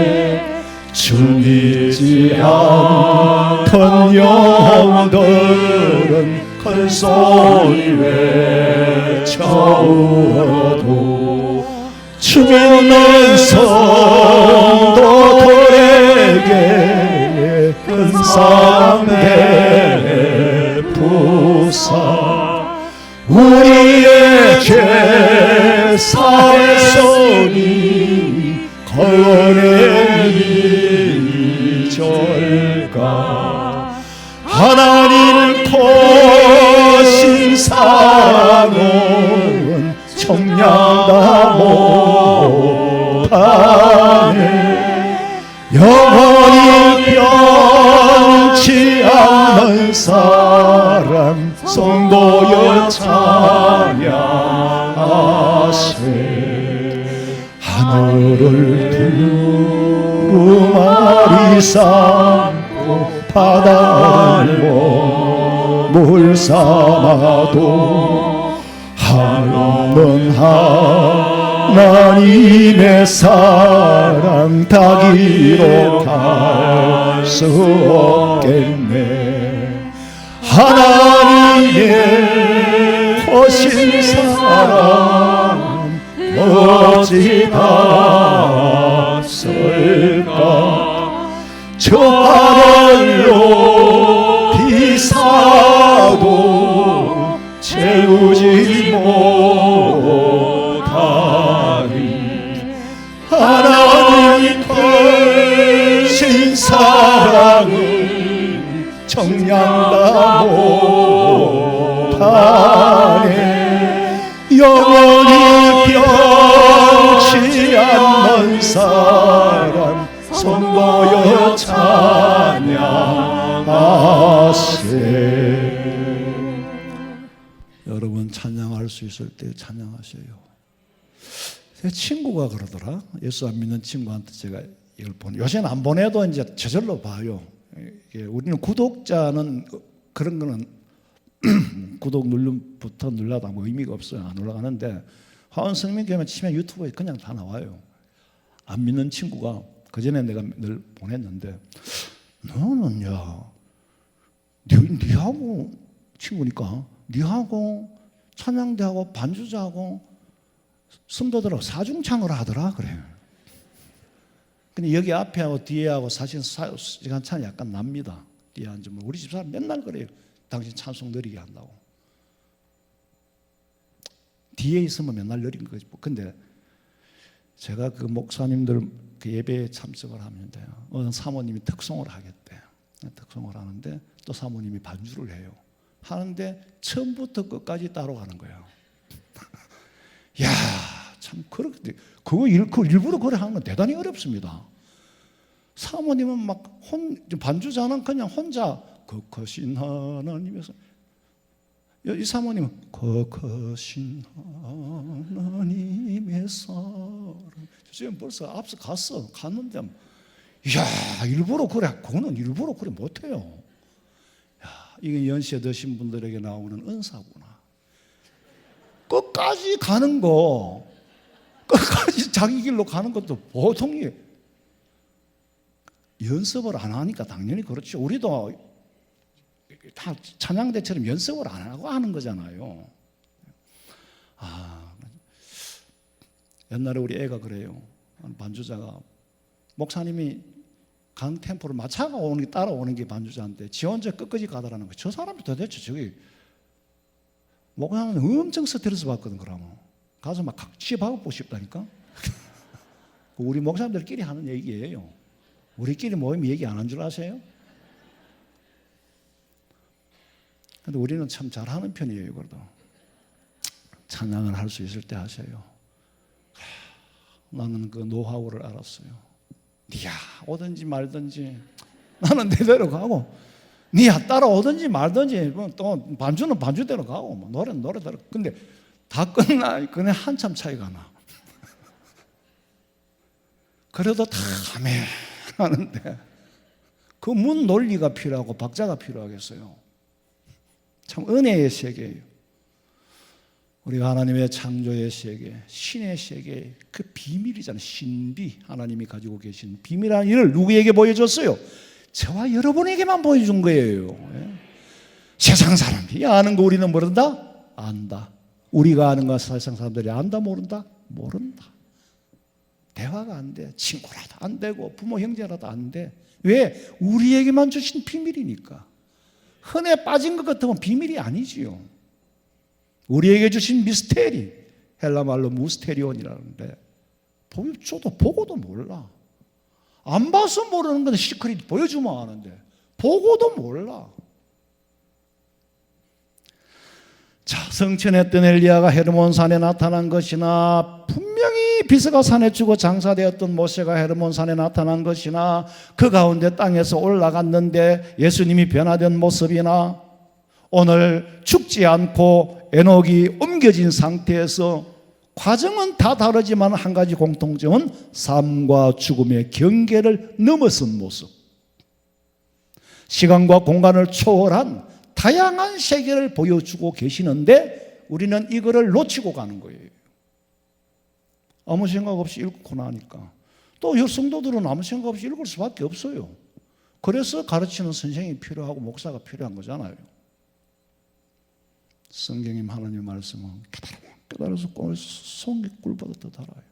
주 믿지 않던 영혼들은 큰 소리 외쳐 울어도 주민은 성도들에게 근상 베푸사 우리의 죄 사했으니 거느리니 절가 하나님 크신 사랑은 청량다 못하네 영원히 변치 않는 사랑 성도여 찬양하세 하늘을 두루마리 삼고 바다를 몸을 삼아도 한없는 하나님의 사랑 다 기록할 수 없겠네 하나님의 크신 사랑 어찌 닿을까 저 하늘로 비사도 채우지 못하리 하나님 크신 사랑은 청량다 못하네 영원히 변치 않는 사랑 성도여 찬양하세 여러분 찬양할 수 있을 때 찬양하세요. 제 친구가 그러더라. 예수 안 믿는 친구한테 제가 이걸 요새는 안 보내도 이제 저절로 봐요. 우리는 구독자는 그런 거는 구독 누름부터 눌러도 아무 의미가 없어요. 안 올라가는데 화원성민 교회만 치면 유튜브에 그냥 다 나와요. 안 믿는 친구가 그전에 내가 늘 보냈는데 너는 니하고 친구니까 니하고 찬양대하고 반주자하고 성도들하고 사중창을 하더라 그래. 근데 여기 앞에하고 뒤에하고 사실 시간 차이 약간 납니다. 뒤에 앉으면 우리 집사람 맨날 그래요. 당신 찬송 느리게 한다고. 뒤에 있으면 맨날 느린 거지. 근데 제가 그 목사님들 그 예배에 참석을 하는데 어느 사모님이 특송을 하겠대. 특송을 하는데 또 사모님이 반주를 해요. 하는데 처음부터 끝까지 따라가는 거예요. 야, 참 그렇게 그거 일부러 그래 하는 건 대단히 어렵습니다. 사모님은 막 반주자는 그냥 혼자 거커신 하나님에서 이 사모님은 거커신 하나님의 사랑 지금 벌써 앞서 갔는데 이야 일부러 그래 그거는 일부러 그래 못해요. 야, 이게 연세 드신 분들에게 나오는 은사구나. 끝까지 가는 거 끝까지 자기 길로 가는 것도 보통이 연습을 안 하니까 당연히 그렇죠. 우리도 다 찬양대처럼 연습을 안 하고 하는 거잖아요. 옛날에 우리 애가 그래요. 반주자가 목사님이 간 템포를 맞춰가 따라오는 게 반주자인데 지 혼자 끝까지 가더라는 거예요. 저 사람이 도대체 저기 목사님은 엄청 스트레스 받거든. 그러면 가서 막 각지 박고 싶다니까. 우리 목사님들끼리 하는 얘기예요. 우리끼리 모이면 얘기 안 한 줄 아세요? 근데 우리는 참 잘하는 편이에요. 그래도 찬양을 할 수 있을 때 하세요. 나는 그 노하우를 알았어요. 니야 오든지 말든지 나는 내대로 가고 니야 따라오든지 말든지 또 반주는 반주대로 가고 뭐 노래는 노래대로. 근데 다 끝나 그냥 한참 차이가 나. 그래도 다 아멘 하는데 그 문 논리가 필요하고 박자가 필요하겠어요. 참 은혜의 세계예요. 우리가 하나님의 창조의 세계, 신의 세계 그 비밀이잖아요. 신비 하나님이 가지고 계신 비밀한 일을 누구에게 보여줬어요? 저와 여러분에게만 보여준 거예요. 세상 사람들이 아는 거 우리는 모른다? 안다. 우리가 아는 거 세상 사람들이 안다 모른다? 모른다. 대화가 안 돼. 친구라도 안 되고 부모 형제라도 안 돼. 왜? 우리에게만 주신 비밀이니까. 흔해 빠진 것 같으면 비밀이 아니지요. 우리에게 주신 미스테리, 헬라 말로 무스테리온이라는데 저도 보고도 몰라. 안 봐서 모르는 건 시크릿 보여주면 아는데 보고도 몰라. 자, 성천했던 엘리야가 헤르몬 산에 나타난 것이나 분명히 비스가 산에 주고 장사되었던 모세가 헤르몬 산에 나타난 것이나 그 가운데 땅에서 올라갔는데 예수님이 변화된 모습이나 오늘 죽지 않고 에녹이 옮겨진 상태에서 과정은 다 다르지만 한 가지 공통점은 삶과 죽음의 경계를 넘어선 모습, 시간과 공간을 초월한 다양한 세계를 보여주고 계시는데 우리는 이거를 놓치고 가는 거예요. 아무 생각 없이 읽고 나니까. 또 성도들은 아무 생각 없이 읽을 수밖에 없어요. 그래서 가르치는 선생님이 필요하고 목사가 필요한 거잖아요. 성경님 하나님의 말씀은 깨달아서 손이 꿀보다 더 달아요.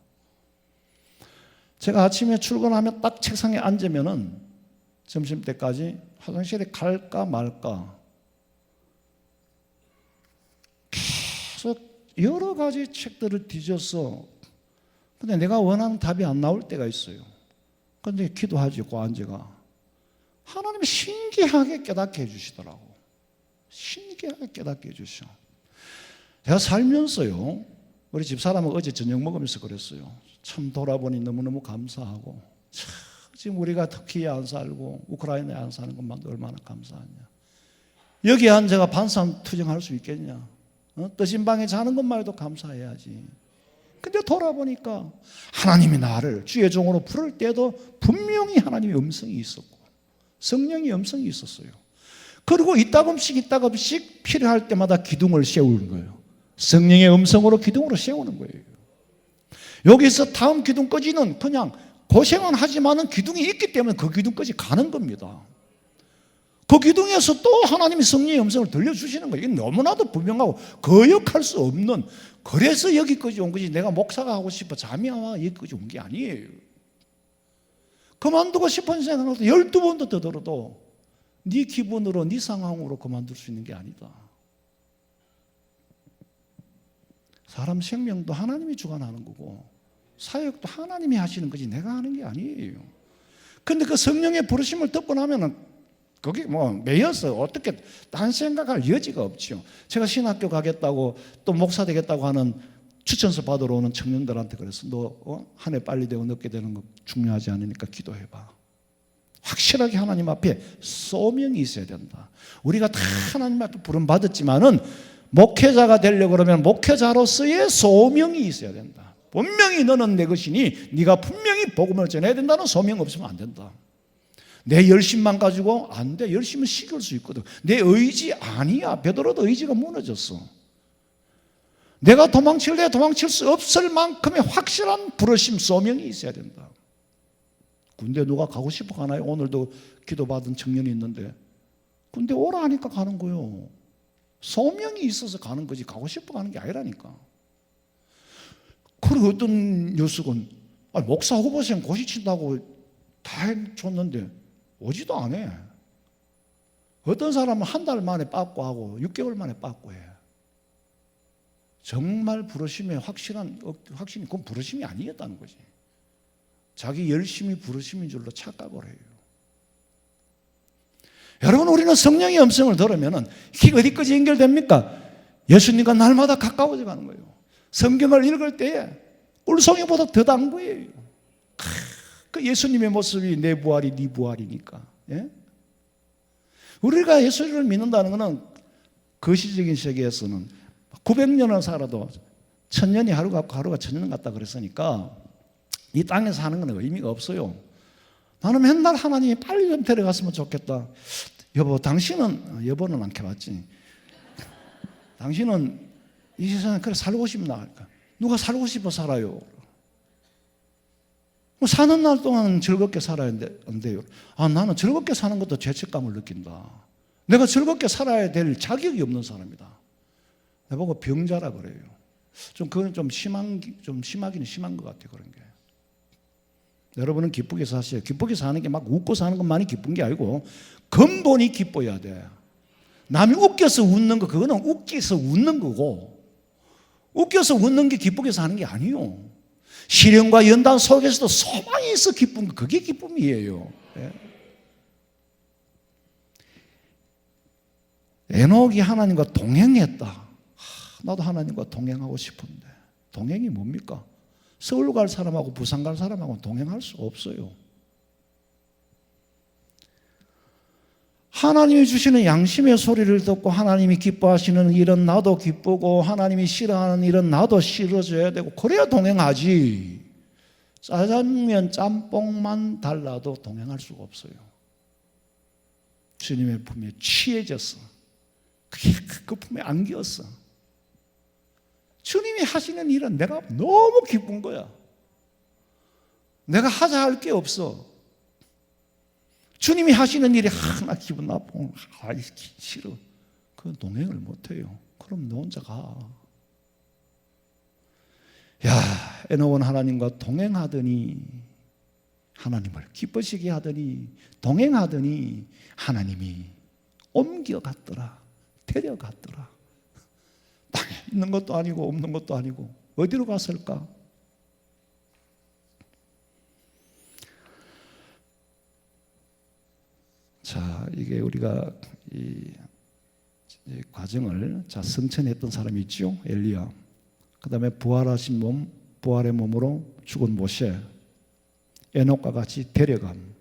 제가 아침에 출근하면 딱 책상에 앉으면은 점심때까지 화장실에 갈까 말까 계속 여러 가지 책들을 뒤져서 근데 내가 원하는 답이 안 나올 때가 있어요. 근데 기도하지 그 앉아가 하나님이 신기하게 깨닫게 해주시더라고. 신기하게 깨닫게 해주셔. 제가 살면서요, 우리 집사람은 어제 저녁 먹으면서 그랬어요. 참 돌아보니 너무너무 감사하고, 참 지금 우리가 터키에 안 살고 우크라이나에 안 사는 것만도 얼마나 감사하냐. 여기 앉아가 반산 투정할 수 있겠냐. 뜨신 방에 자는 것만 해도 감사해야지. 근데 돌아보니까 하나님이 나를 주의 종으로 부를 때도 분명히 하나님의 음성이 있었고 성령의 음성이 있었어요. 그리고 이따금씩 필요할 때마다 기둥을 세우는 거예요. 성령의 음성으로 기둥으로 세우는 거예요. 여기서 다음 기둥까지는 그냥 고생은 하지만은 기둥이 있기 때문에 그 기둥까지 가는 겁니다. 그 기둥에서 또 하나님이 성령의 음성을 들려주시는 거예요. 이게 너무나도 분명하고 거역할 수 없는, 그래서 여기까지 온 거지 내가 목사가 하고 싶어 잠이 와 여기까지 온 게 아니에요. 그만두고 싶은 생각을 12번도 더 들어도 네 기분으로 네 상황으로 그만둘 수 있는 게 아니다. 사람 생명도 하나님이 주관하는 거고 사역도 하나님이 하시는 거지 내가 하는 게 아니에요. 근데 그 성령의 부르심을 듣고 나면은 거기 매여서 어떻게 딴 생각할 여지가 없죠. 제가 신학교 가겠다고 또 목사 되겠다고 하는 추천서 받으러 오는 청년들한테 그래서 너 한 해 빨리 되고 늦게 되는 거 중요하지 않으니까 기도해봐. 확실하게 하나님 앞에 소명이 있어야 된다. 우리가 다 하나님 앞에 부름 받았지만은 목회자가 되려고 그러면 목회자로서의 소명이 있어야 된다. 분명히 너는 내 것이니 네가 분명히 복음을 전해야 된다는 소명 없으면 안 된다. 내 열심만 가지고 안 돼. 열심은 식을 수 있거든. 내 의지 아니야. 베드로도 의지가 무너졌어. 내가 도망칠래 도망칠 수 없을 만큼의 확실한 부르심 소명이 있어야 된다. 군대 누가 가고 싶어 가나요? 오늘도 기도받은 청년이 있는데 군대 오라 하니까 가는 거요. 소명이 있어서 가는 거지 가고 싶어 가는 게 아니라니까. 그리고 어떤 녀석은 목사 후보생 고시친다고 다 해줬는데 오지도 않아. 어떤 사람은 한 달 만에 빠꾸 하고 6개월 만에 빠꾸 해. 정말 부르심의 확신이 그건 부르심이 아니었다는 거지. 자기 열심히 부르심인 줄로 착각을 해요. 여러분, 우리는 성령의 음성을 들으면 이게 어디까지 연결됩니까? 예수님과 날마다 가까워져 가는 거예요. 성경을 읽을 때에 꿀송이보다 더 단 거예요. 그 예수님의 모습이 내 부활이 네 부활이니까. 예? 우리가 예수를 믿는다는 것은 거시적인 세계에서는 900년을 살아도 1000년이 하루 같고 하루가 1000년 같다 그랬으니까 이 땅에 사는 건 의미가 없어요. 나는 맨날 하나님이 빨리 좀 데려갔으면 좋겠다. 여보, 당신은, 여보는 안 캐봤지. 당신은 이 세상에 그래 살고 싶나? 그러니까 누가 살고 싶어 살아요. 사는 날 동안 즐겁게 살아야 안 돼요. 나는 즐겁게 사는 것도 죄책감을 느낀다. 내가 즐겁게 살아야 될 자격이 없는 사람이다. 내보고 병자라 그래요. 그건 좀 심하기는 심한 것 같아요. 그런 게. 여러분은 기쁘게 사세요. 기쁘게 사는 게 막 웃고 사는 것만이 기쁜 게 아니고 근본이 기뻐야 돼. 남이 웃겨서 웃는 거 그거는 웃겨서 웃는 거고, 웃겨서 웃는 게 기쁘게 사는 게 아니요. 시련과 연단 속에서도 소망이 있어 기쁜 거, 그게 기쁨이에요. 에녹이 하나님과 동행했다. 나도 하나님과 동행하고 싶은데 동행이 뭡니까? 서울 갈 사람하고 부산 갈 사람하고 동행할 수 없어요. 하나님이 주시는 양심의 소리를 듣고 하나님이 기뻐하시는 일은 나도 기쁘고 하나님이 싫어하는 일은 나도 싫어져야 되고, 그래야 동행하지. 짜장면 짬뽕만 달라도 동행할 수가 없어요. 주님의 품에 취해졌어. 그게 그 품에 안겼어. 주님이 하시는 일은 내가 너무 기쁜 거야. 내가 하자 할 게 없어. 주님이 하시는 일이 하나 기분 나쁘고 싫어. 그건 동행을 못해요. 그럼 너 혼자 가. 야, 에녹은 하나님과 동행하더니, 하나님을 기쁘시게 하더니, 동행하더니 하나님이 옮겨갔더라. 데려갔더라. 땅에 있는 것도 아니고 없는 것도 아니고 어디로 갔을까? 자, 이게 우리가 이 과정을, 자, 승천했던 사람이 있죠. 엘리야. 그 다음에 부활하신 몸, 부활의 몸으로 죽은 모세, 에녹과 같이 데려감.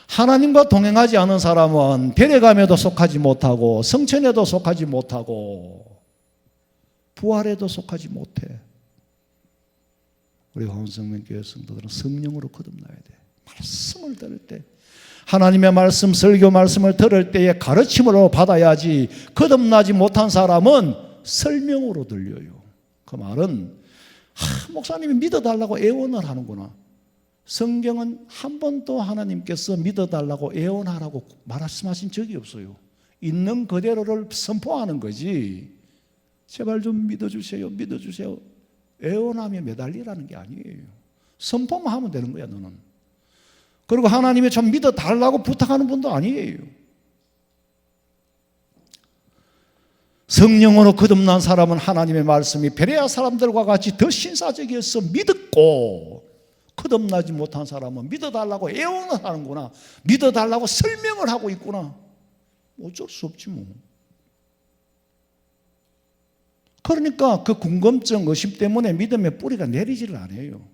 하나님과 동행하지 않은 사람은 데려감에도 속하지 못하고 성천에도 속하지 못하고 부활에도 속하지 못해. 우리 화원성명교회 성도들은 성령으로 거듭나야 돼. 말씀을 들을 때, 하나님의 말씀, 설교 말씀을 들을 때에 가르침으로 받아야지. 거듭나지 못한 사람은 설명으로 들려요. 그 말은 목사님이 믿어달라고 애원을 하는구나. 성경은 한 번도 하나님께서 믿어달라고 애원하라고 말씀하신 적이 없어요. 있는 그대로를 선포하는 거지. 제발 좀 믿어주세요, 믿어주세요. 애원하며 매달리라는 게 아니에요. 선포만 하면 되는 거야, 너는. 그리고 하나님이 좀 믿어달라고 부탁하는 분도 아니에요. 성령으로 거듭난 사람은 하나님의 말씀이 베레아 사람들과 같이 더 신사적이어서 믿었고, 거듭나지 못한 사람은 믿어달라고 애원을 하는구나, 믿어달라고 설명을 하고 있구나. 어쩔 수 없지 뭐. 그러니까 그 궁금증, 의심 때문에 믿음의 뿌리가 내리지를 않아요.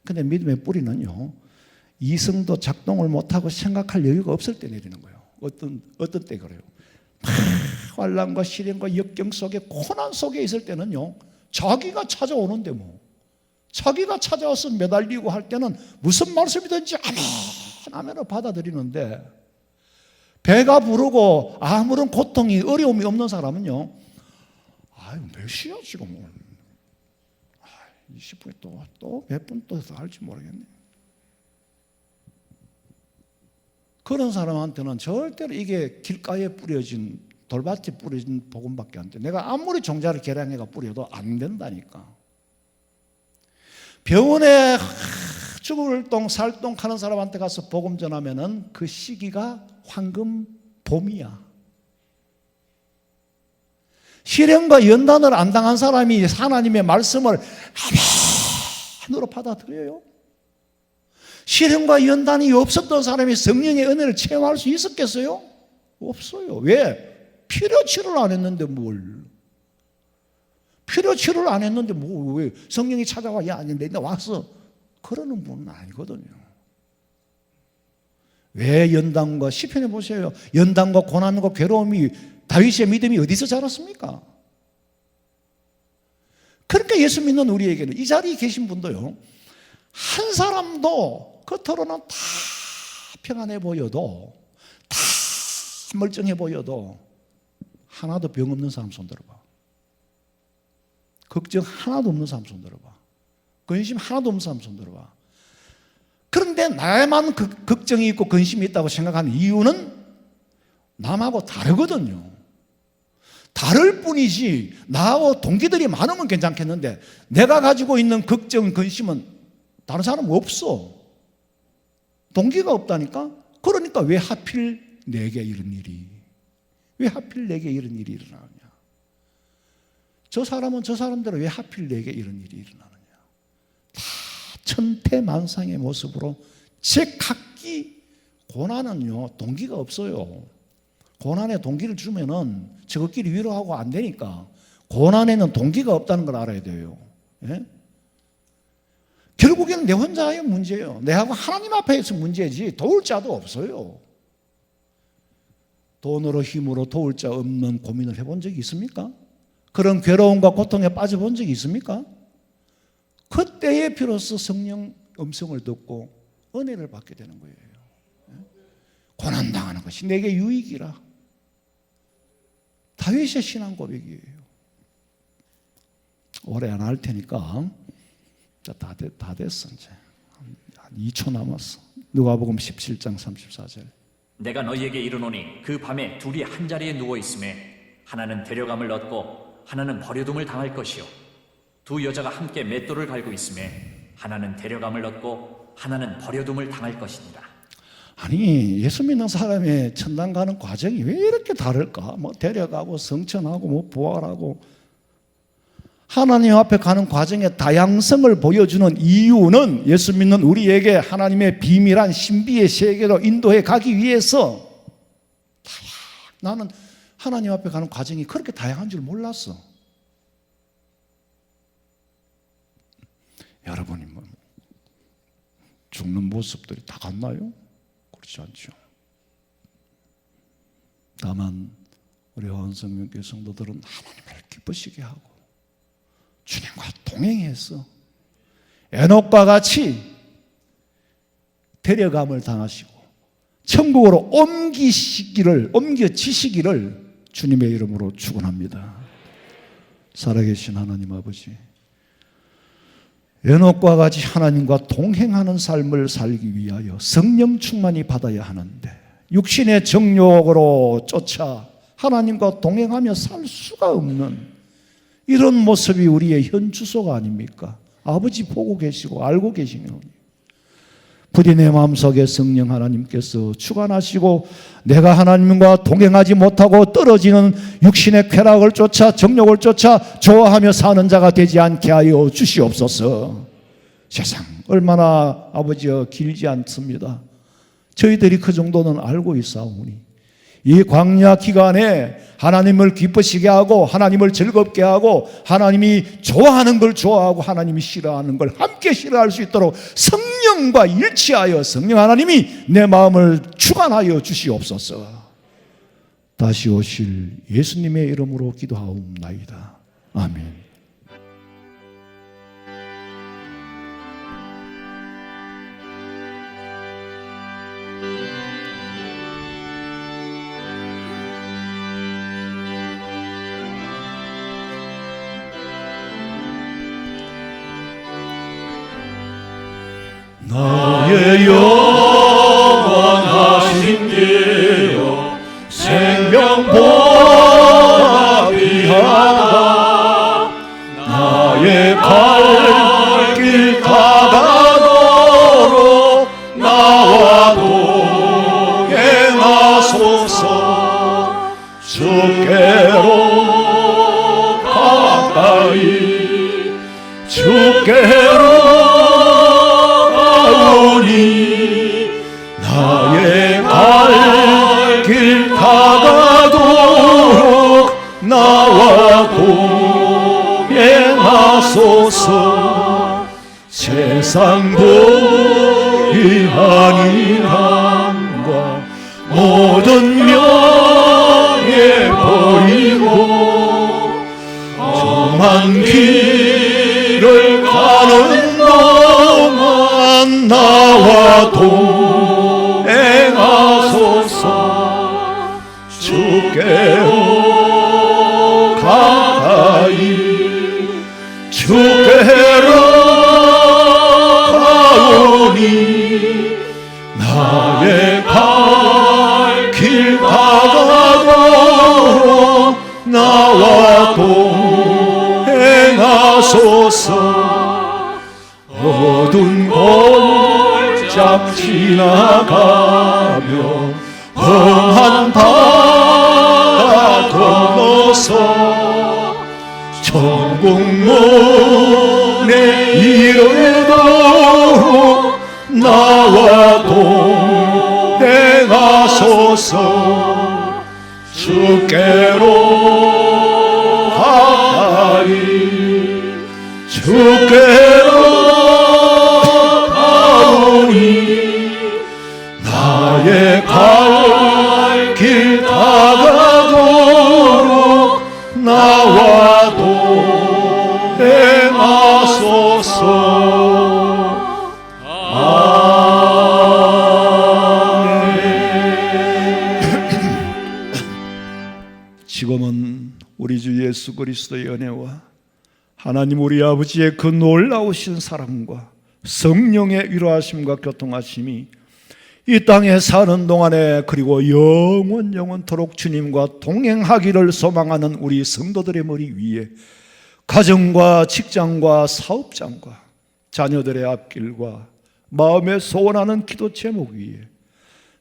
근데 믿음의 뿌리는요, 이성도 작동을 못하고 생각할 여유가 없을 때 내리는 거예요. 어떤 때 그래요? 환난과 시련과 역경 속에, 고난 속에 있을 때는요, 자기가 찾아오는데 뭐, 자기가 찾아와서 매달리고 할 때는 무슨 말씀이든지 아멘 받아들이는데, 배가 부르고 아무런 고통이, 어려움이 없는 사람은요, 아유, 몇 시야 지금? 20분에 또 몇 분 또 할지 모르겠네. 그런 사람한테는 절대로 이게 길가에 뿌려진, 돌밭에 뿌려진 복음밖에 안 돼. 내가 아무리 종자를 계량해가 뿌려도 안 된다니까. 병원에 죽을 똥 살똥 하는 사람한테 가서 복음 전하면은 그 시기가 황금 봄이야. 시련과 연단을 안 당한 사람이 하나님의 말씀을 아멘으로 받아들여요? 시련과 연단이 없었던 사람이 성령의 은혜를 체험할 수 있었겠어요? 없어요. 왜? 필요 치료를 안 했는데 뭘. 필요 치료를 안 했는데 뭐, 왜 성령이 찾아와, 야, 내가 왔어. 그러는 분은 아니거든요. 왜 연단과, 시편에 보세요. 연단과 고난과 괴로움이, 다윗의 믿음이 어디서 자랐습니까? 그러니까 예수 믿는 우리에게는, 이 자리에 계신 분도요, 한 사람도 겉으로는 다 평안해 보여도, 다 멀쩡해 보여도 하나도 병 없는 사람 손 들어봐. 걱정 하나도 없는 사람 손 들어봐. 근심 하나도 없는 사람 손 들어봐. 그런데 나에만 걱정이 있고 근심이 있다고 생각하는 이유는 남하고 다르거든요. 다를 뿐이지, 나하고 동기들이 많으면 괜찮겠는데 내가 가지고 있는 걱정, 근심은 다른 사람 없어. 동기가 없다니까? 그러니까 왜 하필 내게 이런 일이? 왜 하필 내게 이런 일이 일어나느냐? 저 사람은 저 사람대로 왜 하필 내게 이런 일이 일어나느냐? 다 천태만상의 모습으로 제 각기 고난은요, 동기가 없어요. 고난에 동기를 주면은 저것끼리 위로하고 안 되니까 고난에는 동기가 없다는 걸 알아야 돼요. 예? 결국에는 내 혼자의 문제예요. 내하고 하나님 앞에서 문제지 도울 자도 없어요. 돈으로 힘으로 도울 자 없는 고민을 해본 적이 있습니까? 그런 괴로움과 고통에 빠져본 적이 있습니까? 그때에 비로소 성령 음성을 듣고 은혜를 받게 되는 거예요. 고난당하는 것이 내게 유익이라. 다윗의 신앙 고백이에요. 오래 안 할 테니까 다 됐어. 이제 한 2초 남았어. 누가복음 17장 34절. 내가 너희에게 이르노니 그 밤에 둘이 한 자리에 누워 있음에 하나는 데려감을 얻고 하나는 버려둠을 당할 것이요 두 여자가 함께 맷돌을 갈고 있음에 하나는 데려감을 얻고 하나는 버려둠을 당할 것이니라. 아니, 예수 믿는 사람의 천당 가는 과정이 왜 이렇게 다를까? 뭐 데려가고 성천하고 뭐 부활하고 하나님 앞에 가는 과정의 다양성을 보여주는 이유는 예수 믿는 우리에게 하나님의 비밀한 신비의 세계로 인도해 가기 위해서. 나는 하나님 앞에 가는 과정이 그렇게 다양한 줄 몰랐어. 여러분이 뭐 죽는 모습들이 다 같나요? 그렇지 않죠. 다만 우리 헌성명교회 성도들은 하나님을 기쁘시게 하고 주님과 동행해서 에녹과 같이 데려감을 당하시고 천국으로 옮겨지시기를 주님의 이름으로 축원합니다. 살아계신 하나님 아버지, 에녹과 같이 하나님과 동행하는 삶을 살기 위하여 성령 충만이 받아야 하는데 육신의 정욕으로 쫓아 하나님과 동행하며 살 수가 없는 이런 모습이 우리의 현 주소가 아닙니까? 아버지 보고 계시고 알고 계시니 부디 내 마음속에 성령 하나님께서 주관하시고 내가 하나님과 동행하지 못하고 떨어지는 육신의 쾌락을 쫓아 정욕을 쫓아 좋아하며 사는 자가 되지 않게 하여 주시옵소서. 세상 얼마나 아버지여 길지 않습니다. 저희들이 그 정도는 알고 있사오니 이 광야 기간에 하나님을 기쁘시게 하고 하나님을 즐겁게 하고 하나님이 좋아하는 걸 좋아하고 하나님이 싫어하는 걸 함께 싫어할 수 있도록 성령과 일치하여 성령 하나님이 내 마음을 주관하여 주시옵소서. 다시 오실 예수님의 이름으로 기도하옵나이다. 아멘. 나의 영원하신 주여 생명보다 귀하다. 나의 갈 길 다가도록 나와 동행하소서. 주께로 가까이 주께로 나의 갈 길 다가도록 나와 동행하소서. 세상 보기 아니함과 모든 명예 버리고 험한 길을 가는 동안 나와 동행하소서. 주께로 가까이 주께로 가오니 나의 갈 길 다가도록 나와 동행하소서. 어두운 곳 나가며 험한 바다 건너서 천국문에 이르도록 나와 동행하소서. 주께로 가리 주께로 가오니 나의 갈 길 다가도록 나와 동행하소서. 지금은 우리 주 예수 그리스도의 은혜와 하나님 우리 아버지의 그 놀라우신 사랑과 성령의 위로하심과 교통하심이 이 땅에 사는 동안에 그리고 영원토록 주님과 동행하기를 소망하는 우리 성도들의 머리 위에 가정과 직장과 사업장과 자녀들의 앞길과 마음에 소원하는 기도 제목 위에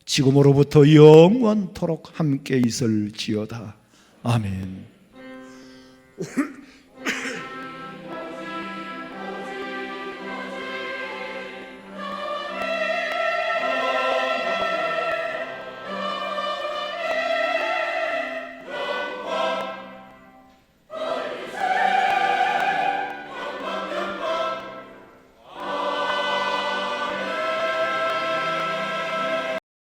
지금으로부터 영원토록 함께 있을지어다. 아멘.